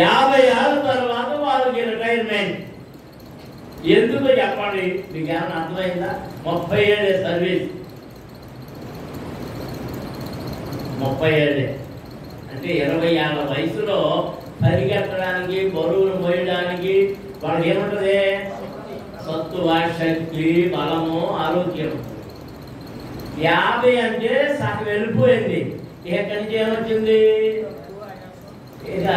Speaker 1: 50 ఏళ్ళ తర్వాత వాళ్ళకి రిటైర్మెంట్. ఎందుకు చెప్పండి? మీకు ఏమైనా అర్థమైందా? 30 ఏళ్ళే సర్వీస్. 30 ఏళ్ళే అంటే 20 ఏళ్ల వయసులో పరిగెత్తడానికి, బరువులు మోయడానికి వాళ్ళకి ఏముంటది? సత్తువ, శక్తి, బలము, ఆరోగ్యం. 50 అంటే సగం వెళ్ళిపోయింది. ఇక్కడి నుంచి ఏమొచ్చింది? ఇక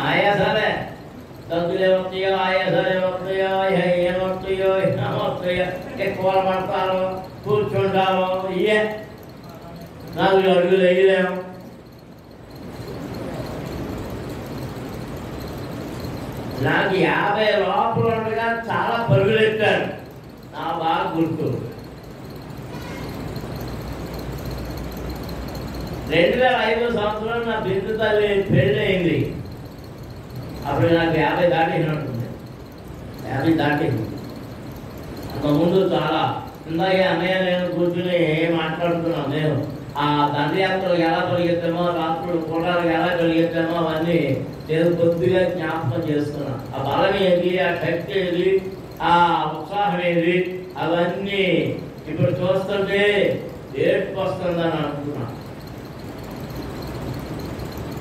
Speaker 1: ఆయాసాలే. దగ్గులు ఏమవుతాయో, ఆయాసాలు ఏమవుతాయో, ఏమవుతాయో, ఏమవుతాయో, ఎక్కువ పడతారు, కూర్చుంటారు. ఇయే 4 అడుగులు వేయలేము. నాకు 50 లోపల ఉండగా చాలా పరుగులు ఎత్తాను. నా బాగా గుర్తు. 2005 సంవత్సరం నా బిడ్డ తల్లి పెళ్ళి అయింది. అప్పుడు నాకు 50 దాటినట్టుంది. 50 దాటింది. అంతకుముందు చాలా ఇందాక అన్నయ్య నేను కూర్చుని మాట్లాడుతున్నాను. నేను ఆ దండయాత్రలు ఎలా పరిగెత్తామో, రాత్రులు కోటాలకు ఎలా పరిగెత్తామో అవన్నీ నేను కొద్దిగా జ్ఞాపకం చేస్తున్నా. ఆ బలం ఏది, ఆ శక్తి ఏది, ఆ ఉత్సాహం ఏది, అవన్నీ ఇప్పుడు చూస్తుంటే ఏడుపు వస్తుందని అనుకున్నా.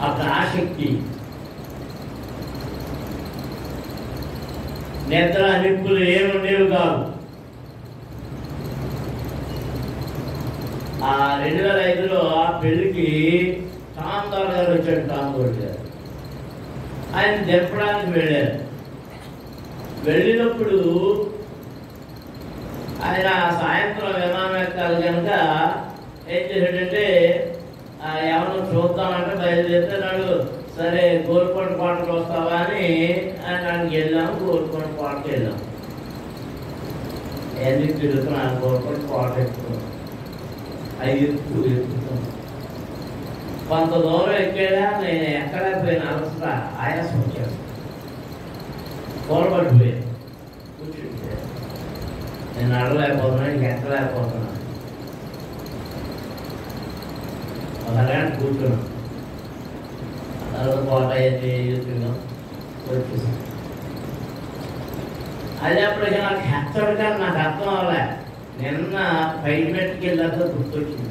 Speaker 1: అప్పుడు ఆసక్తి, నిద్ర నిప్పులు ఏముండేవి కాదు. ఆ 2005లో ఆ పెళ్లికి టాందార్ గారు వచ్చాడు. టాంగోడ్ గారు ఆయన దింపడానికి వెళ్ళారు. వెళ్ళినప్పుడు ఆయన సాయంత్రం కనుక ఏం చేశాడంటే ఎవరు చూద్దామంటే బయలుదేరుతున్నాడు. సరే గోల్కొండ కోటకు వస్తావా అని ఆయనకి వెళ్ళాము. గోల్కొండ కోటకి వెళ్ళాం. ఎందుకు తిరుగుతున్నాను? గోల్కొండ కోట ఎక్కుతున్నాం. అది ఎక్కుతాం. కొంత దూరం ఎక్కేదా నేను ఎక్కలేకపోయినా అలసట ఆయాసం వచ్చేస్తాను. కూలబడిపోయాను. కూర్చుంటే నేను నడలేకపోతున్నాను, ఎక్కలేకపోతున్నాను. ఒక గంట కూర్చున్నాను. తర్వాత కోట అయితే చూస్తున్నాం, వచ్చేసాను. అది అప్పటికి నాకు హెచ్చరిక నాకు అర్థం అవ్వలే. నిన్న పైకి మెట్టుకు వెళ్ళాక గుర్తొచ్చింది.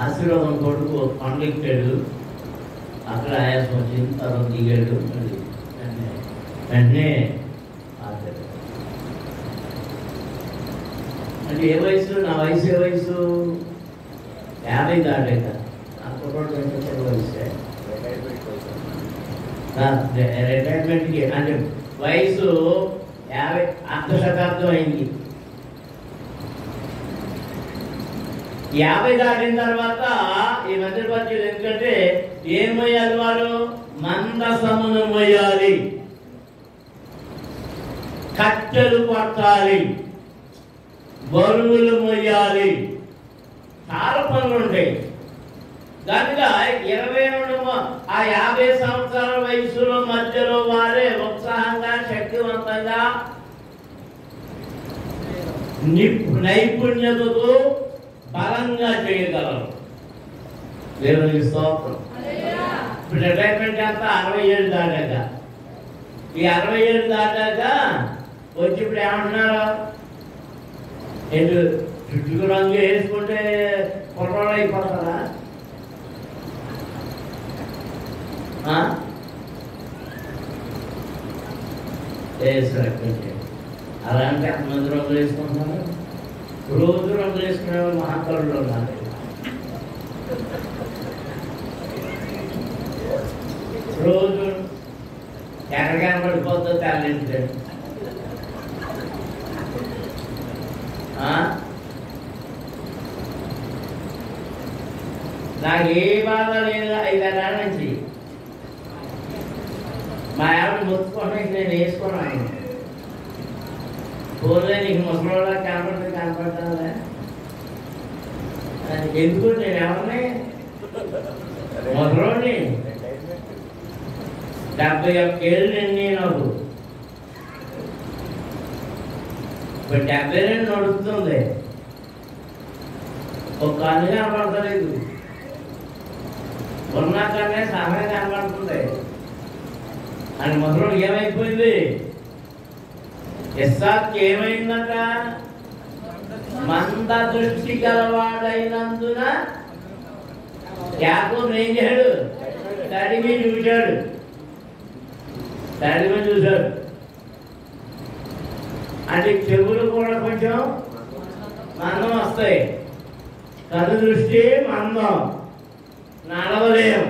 Speaker 1: ఆశీర్వాదం కొడుకు కొండెక్కాడు. అక్కడ ఆయాసం వచ్చింది. తర్వాత దిగాడు. వెంటనే అంటే ఏ వయసు? నా వయసు ఏ వయసు? 50 దాటాక. నా కుర్రోడు కొంచెం వయసే. రిటైర్మెంట్కి అంటే వయసు 50 అర్ధ శతాబ్దం అయింది. 50 దాటిన తర్వాత ఈ మంత్రిపత్రులు ఎందుకంటే ఏం మొయ్యాలి? వారు మందసమును మొయ్యాలి, కట్టెలు కొట్టాలి, బరువులు మొయ్యాలి, చాలా పనులు ఉంటాయి. కనుక 50 సంవత్సరాల వయసులో మధ్యలో వారే ఉత్సాహంగా శక్తివంతంగా నైపుణ్యతతో బలంగా చేయగలరు. దేవునికి స్తోత్రం. ఇప్పుడు రిటైర్మెంట్ అంతా 67 దాటాక. ఈ 67 దాటాక వచ్చి ఇప్పుడు ఏమంటున్నారు? ఏంటి చుట్టుకు రంగు వేసుకుంటే కుర్రోళ్ళు అయిపోతారా? అలాంటి అంతమంది రంగులు వేసుకుంటున్నారు. రోజు రంగులు వేసుకునే మహాకరులు ఉన్నారు. రోజు ఎక్కడికైనా పడిపోతే తెల్లింటే నాకు ఏ బాధ లేదు. 5 ఏళ్ళ నుంచి మా ఆవిడ మొత్తుకోవడానికి నేను వేసుకున్నాను. పోలే నీకు ముసలిలా కనపడతానులే. ఎందుకు? నేను ఎవరిని? ముసలోని. 71 ఏళ్ళు నిండి నాకు. ఇప్పుడు 72 నడుస్తుంది. ఒక కన్ను కనపడతలేదు. ఉన్న కన్నే సమయం కనపడుతుంది. అని ముసలోడు ఏమైపోయింది? ఇస్సాకు ఏమైందట? మంద దృష్టి గలవాడైనందున యాకోబు ఏం చేశాడు? తడిమి చూశాడు. అంటే చెవులు కూడా కొంచెం మందం వస్తాయి. కను దృష్టి మందం, నడవలేం.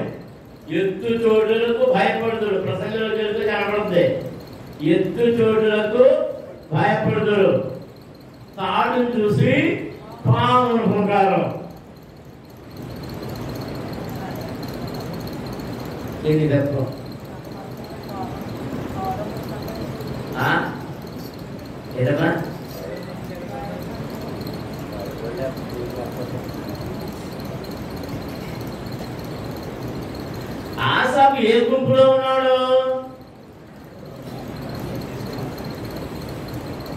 Speaker 1: ఎత్తు చోటులకు భయపడుతుడు. ప్రసంగంలో చెబుతూ కనపడుతుంది. ఎత్తు చోటులకు భయపడుతుడు. తాడు చూసి పాము అనుకుంటారు. ఏంటి తత్వం? ఏదమ్మా? ఆసాపు ఏ గుంపులో ఉన్నాడు?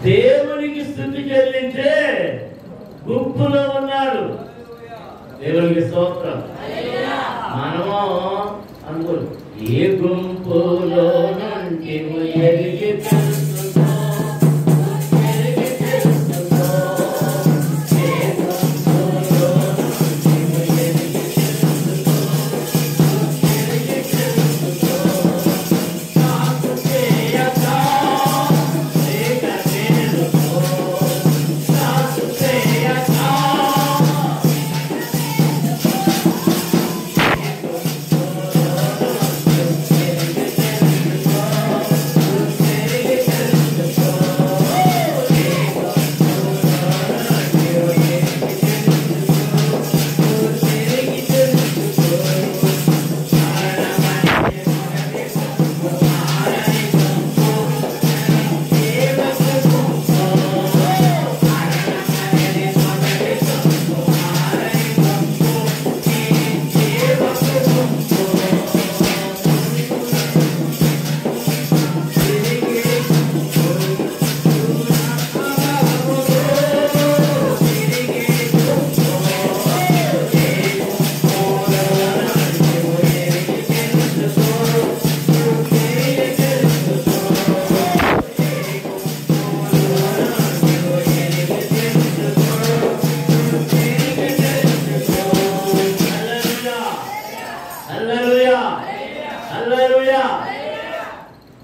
Speaker 1: దేవునికి స్తుతి చెల్లించే గుంపులో ఉన్నాడు. దేవునికి స్తోత్రం. మనము అనుకో ఏ గుంపులో నుండి ఎరిగి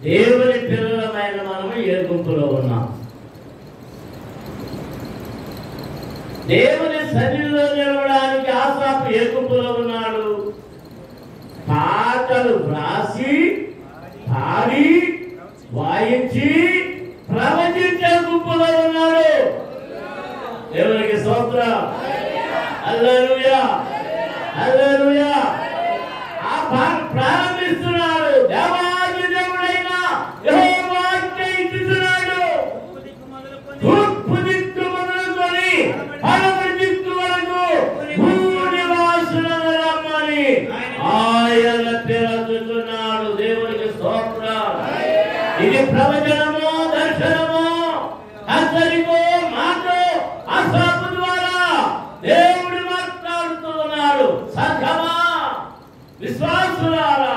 Speaker 1: దేవుని పిల్లలమైన మనము ఏ గుంపులో ఉన్నాం? దేవుని సన్నిధిలో నిలవడానికి ఆసాపు ఏ గుంపులో ఉన్నాడు? పాటలు వ్రాసి పాడి వాయించి ప్రవచించే గుంపులో ఉన్నాడు. దేవునికి స్తోత్రం. హల్లెలూయా, హల్లెలూయా. ఆ పాట ప్రారంభిస్తున్నాడు. దేవాది దేవుడైన యెహోవా ఆజ్ఞయించుచున్నాడు. తూర్పు దిక్కు మొదలుకొని పడమటి దిక్కు వరకు భూనివాసులను రమ్మని ఆయన పిలుచుచున్నాడు. దేవునికి స్తోత్రం. ఇది ప్రవచనమో దర్శనమో హెచ్చరికో మాటో ఆసాపు ద్వారా దేవుడు మాట్లాడుతూ ఉన్నాడు. సంఘమా, విశ్వాసులారా,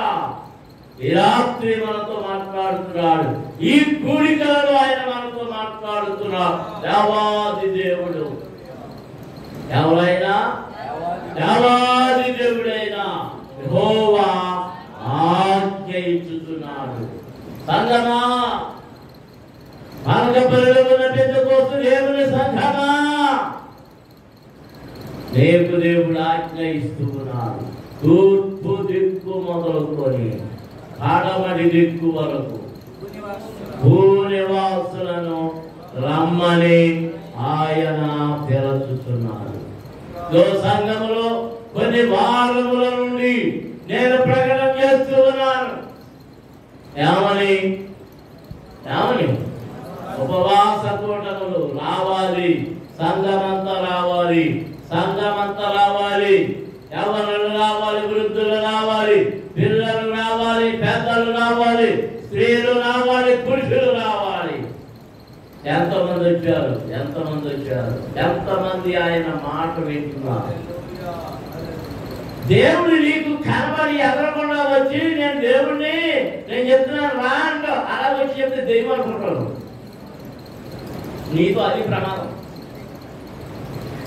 Speaker 1: ఈ రాత్రి మనతో మాట్లాడుతున్నాడు. ఈ కూడికలలో ఆయన మనతో మాట్లాడుతున్నాడు. దేవాది దేవుడు, ఎవరైనా దేవాది దేవుడైనా యెహోవా ఆజ్ఞయించుచున్నాడు. సంఘమా, మార్గపరిలో ఉన్న పెద్దకోసు దేవుని సంఘమా, నీకు దేవుడు ఆజ్ఞ ఇస్తూ ఉన్నాడు. తూర్పు దిక్కు మొదలుకొని పడమటి దిక్కు వరకు భూనివాసులను రమ్మని ఆయన పిలుచుచున్నాడు. సంఘములో కొన్ని వారముల నుండి నేను ప్రకటన చేస్తూ ఉన్నాను. ఏమని? ఉపవాస కూటములు రావాలి, సంఘమంతా రావాలి, సంఘమంతా రావాలి, యవ్వనులు రావాలి, వృద్ధులు రావాలి, పిల్లలు రావాలి, పెద్దలు రావాలి, స్త్రీలు రావాలి, పురుషులు రావాలి. ఎంతమంది వచ్చారు? ఎంతమంది వచ్చారు? ఎంతమంది ఆయన మాట వింటున్నారు? దేవుడు నీకు కనబడి ఎదరకుండా వచ్చి నేను దేవుడిని నేను చెప్తున్నాను రా అంటూ అలా వచ్చి చెప్తే దెయ్యం అనుకుంటాను. నీతో అది ప్రమాదం.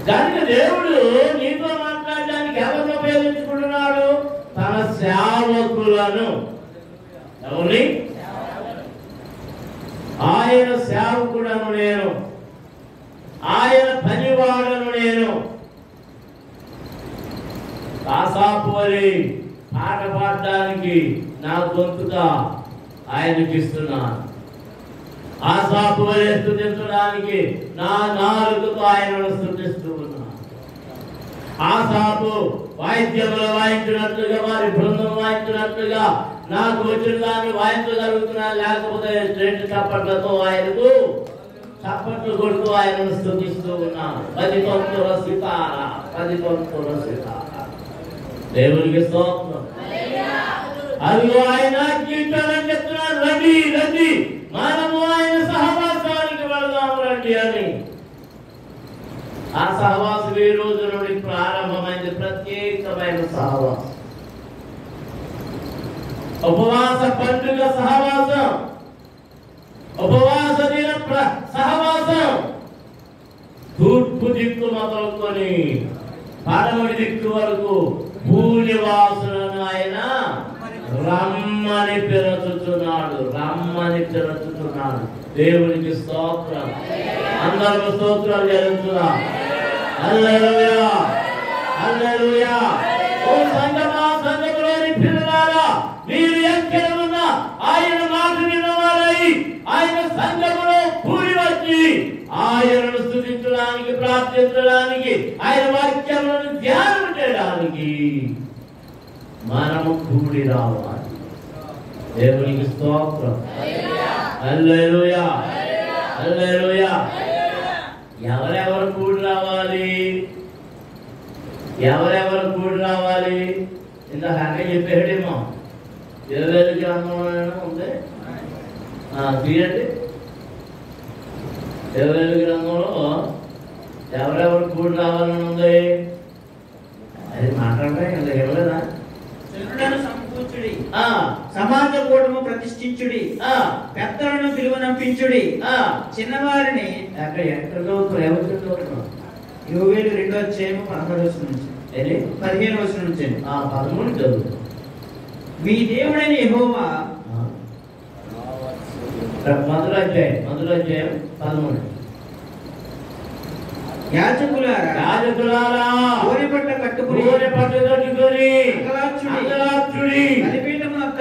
Speaker 1: కనుక దేవుడు నీతో మాట్లాడడానికి ఎవరిని ఉపయోగించుకుంటున్నాడు? తన సేవకులను. ఎవరిని? ఆయన సేవకుడను నేను, ఆయన పనివాడను నేను. ఆసాపు వలె పాట పాడడానికి నా గొంతుగా ఆయనకి ఇస్తున్నాను. ఆసాపు వలె స్తుతించడానికి నా నాలుగుతో ఆయనను స్తుతిస్తూ ఉన్నాను. ఆసాపు వాయిద్యములు వాయించినట్లుగా, వారి బృందం వాయించినట్లుగా నాకు వచ్చిన దాన్ని వాయించగలుగుతున్నా. లేకపోతే రెండు చప్పట్లతో ఆయనకు చప్పట్లు కొడుతూ ఆయనను స్తుతిస్తూ ఉన్నాను. 10 పంతుల సితార, 10 పంతుల సితార. దేవునికి స్తోత్రం. అదిగో ఆయన కీర్తనని చెప్తున్నాడు. రండి రండి, మనము ఆయన సహవాసానికి వెళదాము రండి అని. ఆ సహవాసం ఈ రోజు నుండి ప్రారంభమైంది. ప్రత్యేకమైన సహవాసం, ఉపవాస పండుగ సహవాసం, ఉపవాస దిన సహవాసం. తూర్పు దిక్కు మొదలుకొని పడమటి దిక్కు వరకు భూనివాసులను ఆయన రమ్మని పిలుచుచున్నాడు. రమ్మని పిలుచుచున్నాడు. దేవునికి స్తోత్రం. అందరూ స్తోత్రాలు చెల్లించుదాం. హల్లెలూయా, హల్లెలూయా. ఓ సంఘమా, సంఘములోని పిల్లలారా, మీరు ఎక్కడ ఉన్నా ఆయన మాట విన్నవారై ఆయన సంఘములో కూడి వచ్చి ఆయనను స్తుతించడానికి, ప్రార్థించడానికి, ఆయన వాక్యములను ధ్యానం చేయడానికి మనము కూడి రావాలి. దేవునికి స్తోత్రం. హల్లెలూయా, హల్లెలూయా. ఎవరెవరు కూడి రావాలి? ఎవరెవరు కూడి రావాలి? ఇందాక అన్నీ చెప్పేడేమో. 20,000 గ్రంథంలో ఉంది. తీయండి. 20,000 గ్రంథంలో ఎవరెవరు కూడి రావాలని ఉంది? అది మాట్లాడటం ఇంత ఇవ్వలేదా?
Speaker 2: సమకూర్చుడి, సమాజ కూటము ప్రతిష్ఠించుడి, పెద్దలను పిలువనంపించుడి, చిన్నవారిని.
Speaker 1: అక్కడ ఎక్కడ చదువుతారు? ఎవరు చదువుతున్నాం?
Speaker 2: 22:16 నుంచి 15 నుంచి
Speaker 1: 13 చదువు.
Speaker 2: మీ దేవుడైన యెహోవా
Speaker 1: మొదలు అధ్యాయం 13.
Speaker 2: యాజకులారా గోనెపట్ట కట్టుకుని
Speaker 1: అంగలార్చుడి
Speaker 2: బలిపీఠమునొద్ద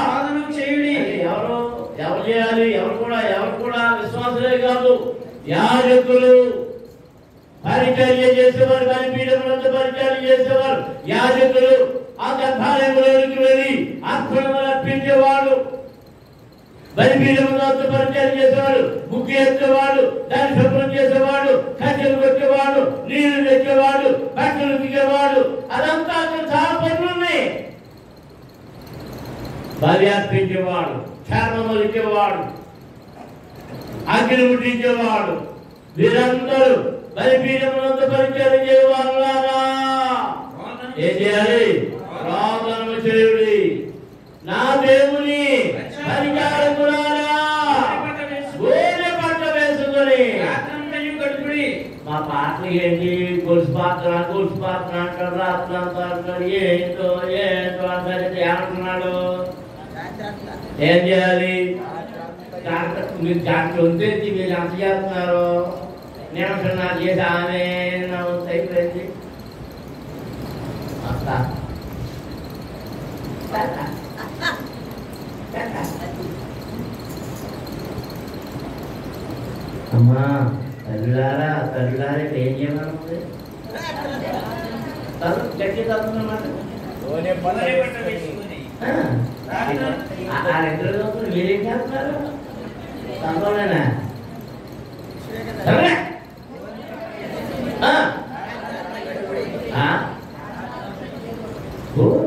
Speaker 2: సాధనం చేయుడి.
Speaker 1: ఎవరు చేయాలి? ఎవరు కూడా విశ్వాసులే కాదు, యాజకులు పరిచర్య చేసేవారు, బలిపీఠములంతా పరిచర్య చేసేవారు యాజకులు. ఆ గర్భాలయంలోకి వెళ్ళి అర్పణలు అర్పించేవాడు, బలిపీఠములంతా పరిచర్య చేసేవాడు, ముగ్గు ఎత్తేవాడు, దాన్ని శుభ్రం చేసేవాడు, కట్టెలు కొట్టేవాడు, నీళ్లు తెచ్చేవాడు, బట్టలు దిగేవాడు. అదంతా అక్కడ చాలా పనులు ఉన్నాయి. బలి అర్పించేవాడు, చర్మములు ఇచ్చేవాడు, అగ్ని ముట్టించేవాడు. వీరందరూ బలిపీఠములంతా పరిచర్య చేయవాళ్ళారా ఏం చేయాలి? ప్రార్థన చేయుడి. నా దేవుని పరిచారకులారా గోనె పట్ట వేసుకొని మా పాటలు ఏంటి? గొలుసు పాత్ర అంటాడు, రాత్రి అంతా అంటాడు. ఏంటో అంటారు. ఏమంటున్నాడు? ఏం చేయాలి? మీరు దాంట్లో ఉంటే మీరు ఎంత చేస్తున్నారు? నేను చేసి ఆమె అయిపోయింది. అమ్మా తల్లిలారా ఏం చేయమన్నది? గట్టి చదువుతున్నమాట. ఆ రెండు రోజులు మీరేం చేస్తున్నారు? చదవలేనా?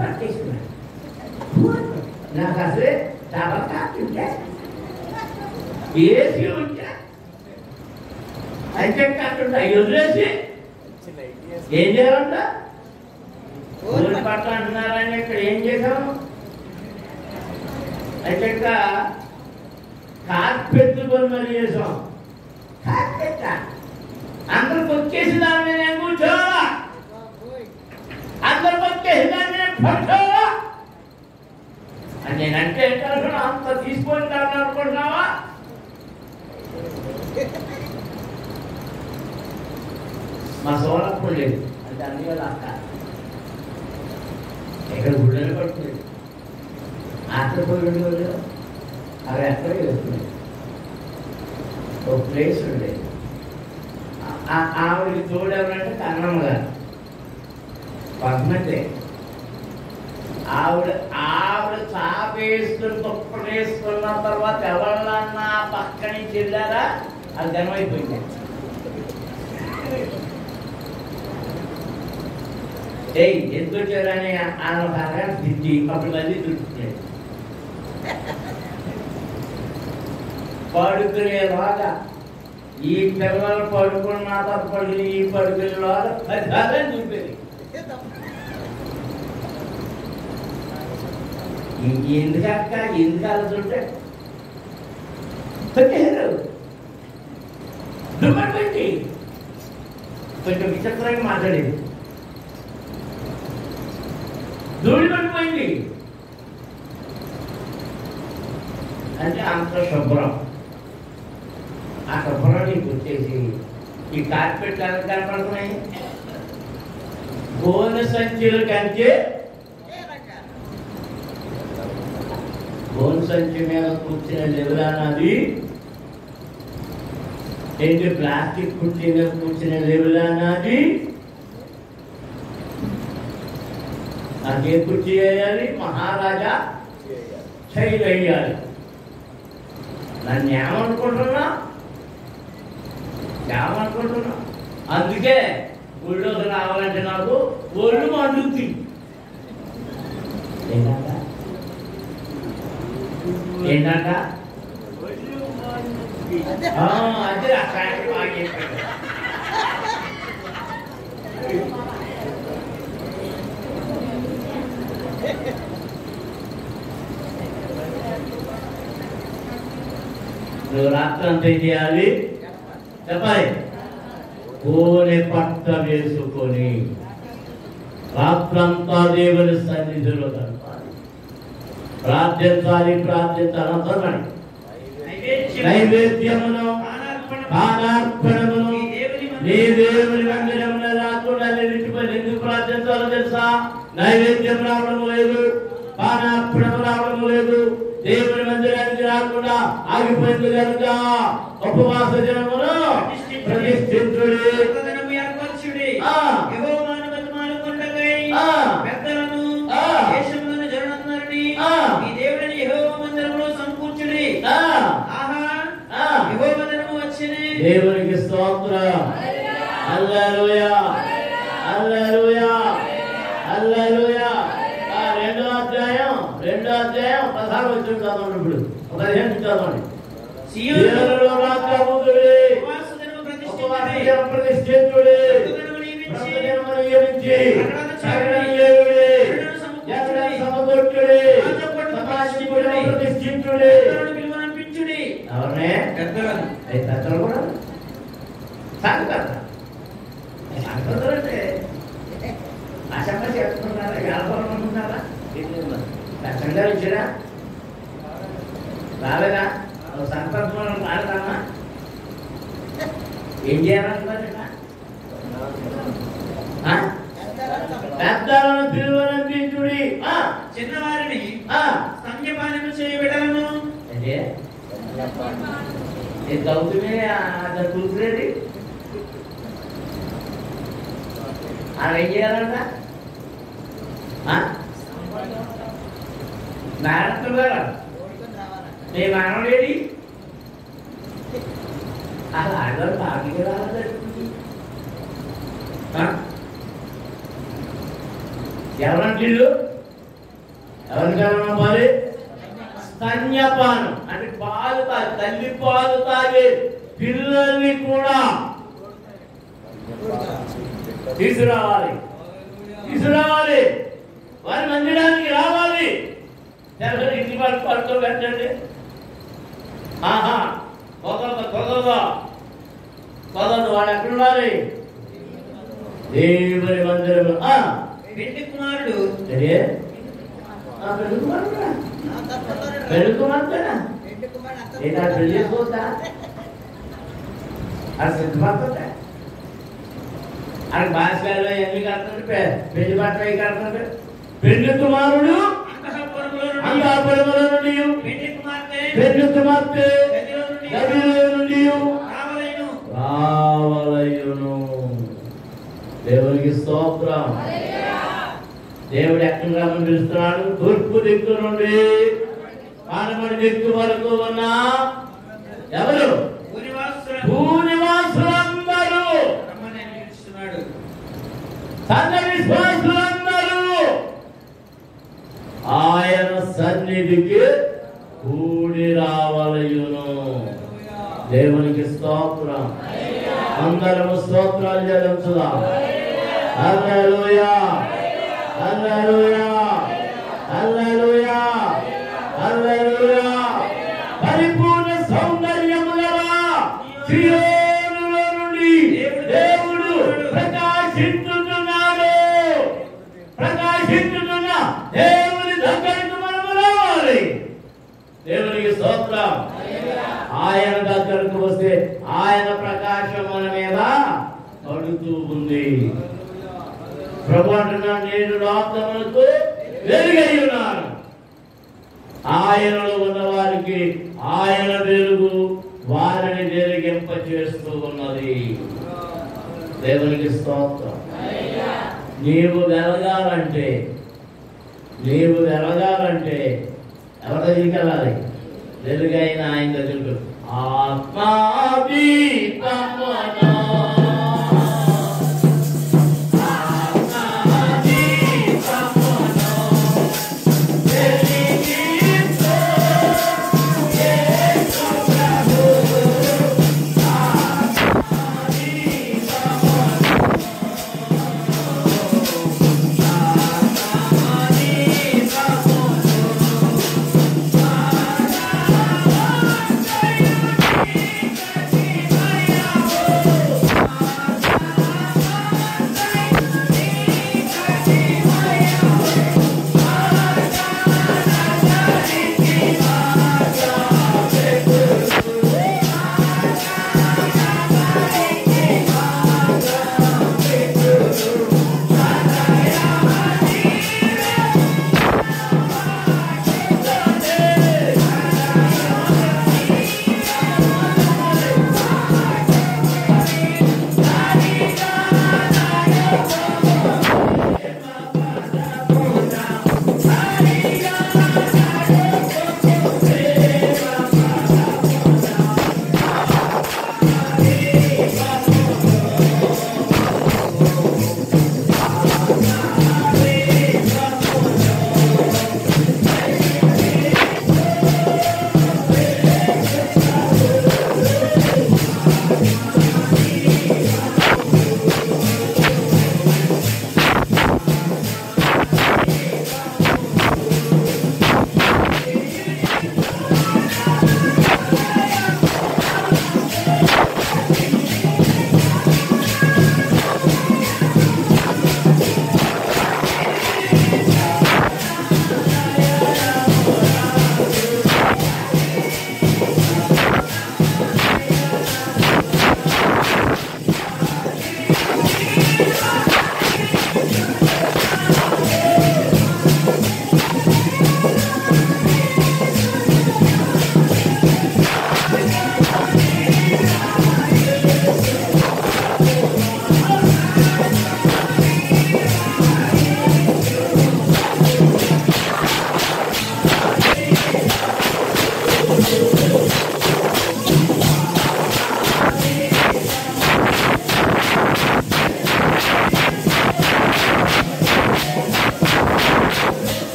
Speaker 1: పట్టేస్తున్నా నాకు అసలే చాలా కాకుంటే ఏసీ ఉంటే అయితే కాకుండా వదిలేసి ఏం చేయాలంట? ఊరి పట్ల అంటున్నారని ఇక్కడ ఏం చేసాము? అయితే కార్పెట్ కొని మరి చేసాం. కార్పెట్ అందరికి వచ్చేసి దాని మీద నేను కూర్చోవాలా? అందరికి వచ్చేసి దాన్ని నేను పట్టుకోవాలా అని నేనంటే ఏంటనుకున్నా? అంత తీసుకొని దాన్ని అనుకుంటున్నావా? మా సోలప్పుడు లేదు అంటే అన్ని వాళ్ళు అక్క ఎక్కడ గుడ్డలు పడుతుంది. ఆత్రపోయి ఉండేవాళ్ళు అవి ఎక్కడే వస్తున్నాయి. ఒక ప్లేస్ ఉండేది. ఆవిడకి తోడెవరంటే కన్నమ్మ గారు పద్మంటే. ఆవిడ చాపేసుకుని తొక్కడేసుకున్న తర్వాత ఎవరన్నా పక్క నుంచి వెళ్ళారా అది ఘనమైపోయింది. ఎందుకు వచ్చారని ఆయన ఒక అరగంట తిట్టి అప్పుడు మళ్ళీ దొరుకుతున్నాయి. పడుకునేలాగా ఈ పిల్లలు పడుకున్న తప్పటి ఈ పడుకునేలాగా పదాలని చూపేది. ఎందుకక్క ఎందుకు అలుతుంటే దుమ్మటి కొంచెం విచిత్రంగా మాట్లాడేది. ధూళి పడిపోయింది అంటే అంత శుభ్రం. ఆ శుభ్రానికి వచ్చేసి ఈ కార్పెట్ ఎలా కనపడుతున్నాయి? గోనె సంచుల కంటే గోనె సంచి మీద కూర్చున్న లెవెలన్నది ఏంటి? ప్లాస్టిక్ కుర్చీ మీద కూర్చున్న లెవెలన్నది అదే కుర్చీ వేయాలి, మహారాజా శైలి వేయాలి. నన్ను ఏమనుకుంటున్నా? అందుకే ఊళ్ళోకి రావాలంటే నాకు ఒళ్ళు మండుద్ది. ఏంటంట? అదే అక్కడ బాగా చెప్పాడు. నువ్వు రాత్రంతా ఏం చేయాలి చెప్పాలి? గోనె పట్ట వేసుకొని రాత్రంతా దేవుని సన్నిధిలో గడపాలి. ప్రార్థించాలి అంటారు. నైవేద్యమును పానార్పణమును నీ దేవుని మందిరమున రాకుండా ఎందుకు ప్రార్థించాలో తెలుసా? నైవేద్యం రావడం లేదు, పానార్పణము రావడం లేదు, దేవుని మందిరానికి రాకుండా ఆగిపోయింది కనుక ఉపవాస దినమును ప్రతిష్ఠించుడి. దేవునికి స్తోత్రం. హల్లెలూయా హల్లెలూయా హల్లెలూయా. రెండో అధ్యాయం 16 వచ్చిన చదవండి. ఇప్పుడు 15 చదవండి. సీయోనులో రాజావుదుడి ఉపవాస ప్రతిష్ఠించుడి, నియమించి సమకూర్చుడి, ప్రతిష్ఠించుడి. ఎవరినే పెద్దలు కూడా సంకర్త అంటే అసంగా చేస్తున్నారా, వ్యాపారం అనుకున్నారా? కష్టంగా ఇచ్చారా? రాలేదా? సంకల్పం మాడతామా? ఏం చేయాలంటున్నారు? పెద్దలను పిలువనంపించుడి,
Speaker 2: చిన్నవారిని సంజ్ఞపానము చేయబెడలను.
Speaker 1: అంటే గౌతమే కూర్చునేది అలా ఏం చేయాలంట? నారాయణ నీ మానవుడేది అలా ఆడవాళ్ళు బాగా రావాలి. ఎవరంటే ఎవరికి మరి స్తన్యపానం అంటే పాలు తాగి, తల్లి పాలు తాగే పిల్లల్ని కూడా తీసుకురావాలి. వారి మందిరానికి రావాలి. ఇంటి వాళ్ళు పడుతూ పెట్టండి. కుదరదు. వాడు ఎక్కడుండాలి? దేవుని మందిరం.
Speaker 2: పెళ్లి కుమారుడు
Speaker 1: పెళ్లి కుమార్తెనా? పెళ్లి చేసుకోవద్దా? అది సిద్ధపడుతుందా? అది భాషలో ఎన్ని కడుతుంటే పెళ్లి బట్టలు అవి కడుతుంటే పెళ్లి కుమారుడు అంతఃపురములో నుండి పెళ్లి కుమార్తె గదిలో నుండి రావలయును. దేవునికి స్తోత్రం. దేవుడు ఎక్కడి రమ్మని పిలుస్తున్నాడు? తూర్పు దిక్కు నుండి పడమటి దిక్కు వరకు ఉన్న ఎవరు? భూనివాసులందరూ, తన విశ్వాసులందరూ ఆయన సన్నిధికి కూడి రావలయును. దేవునికి స్తోత్రం. అందరము స్తోత్రాలు చెల్లించుదాం. హల్లెలూయా హల్లెలూయా హల్లెలూయా హల్లెలూయా. పరిపూర్ణ సౌందర్యములరా సియోనులో నుండి దేవుడు ప్రకాశించుతున్నాడు. ప్రకాశించుతున్న దేవుని దగ్గరికి మనము రావాలి. దేవునికి స్తోత్రం. ఆయన దగ్గరకు వస్తే ఆయన ప్రకాశం మన మీద పడుతూ ఉంది. ప్రభు అంటున్నాడు, నేను లోకములకు వెలుగై ఉన్నాను. ఆయనలో ఉన్న వారికి ఆయన వెలుగు వారిని వెలిగింప చేస్తూ ఉన్నది. దేవునికి స్తోత్రం. నీవు వెలగాలంటే ఎవరి దగ్గరికి వెళ్ళాలి? వెలుగైన ఆయన దగ్గరకు. ఆత్మాదీపమున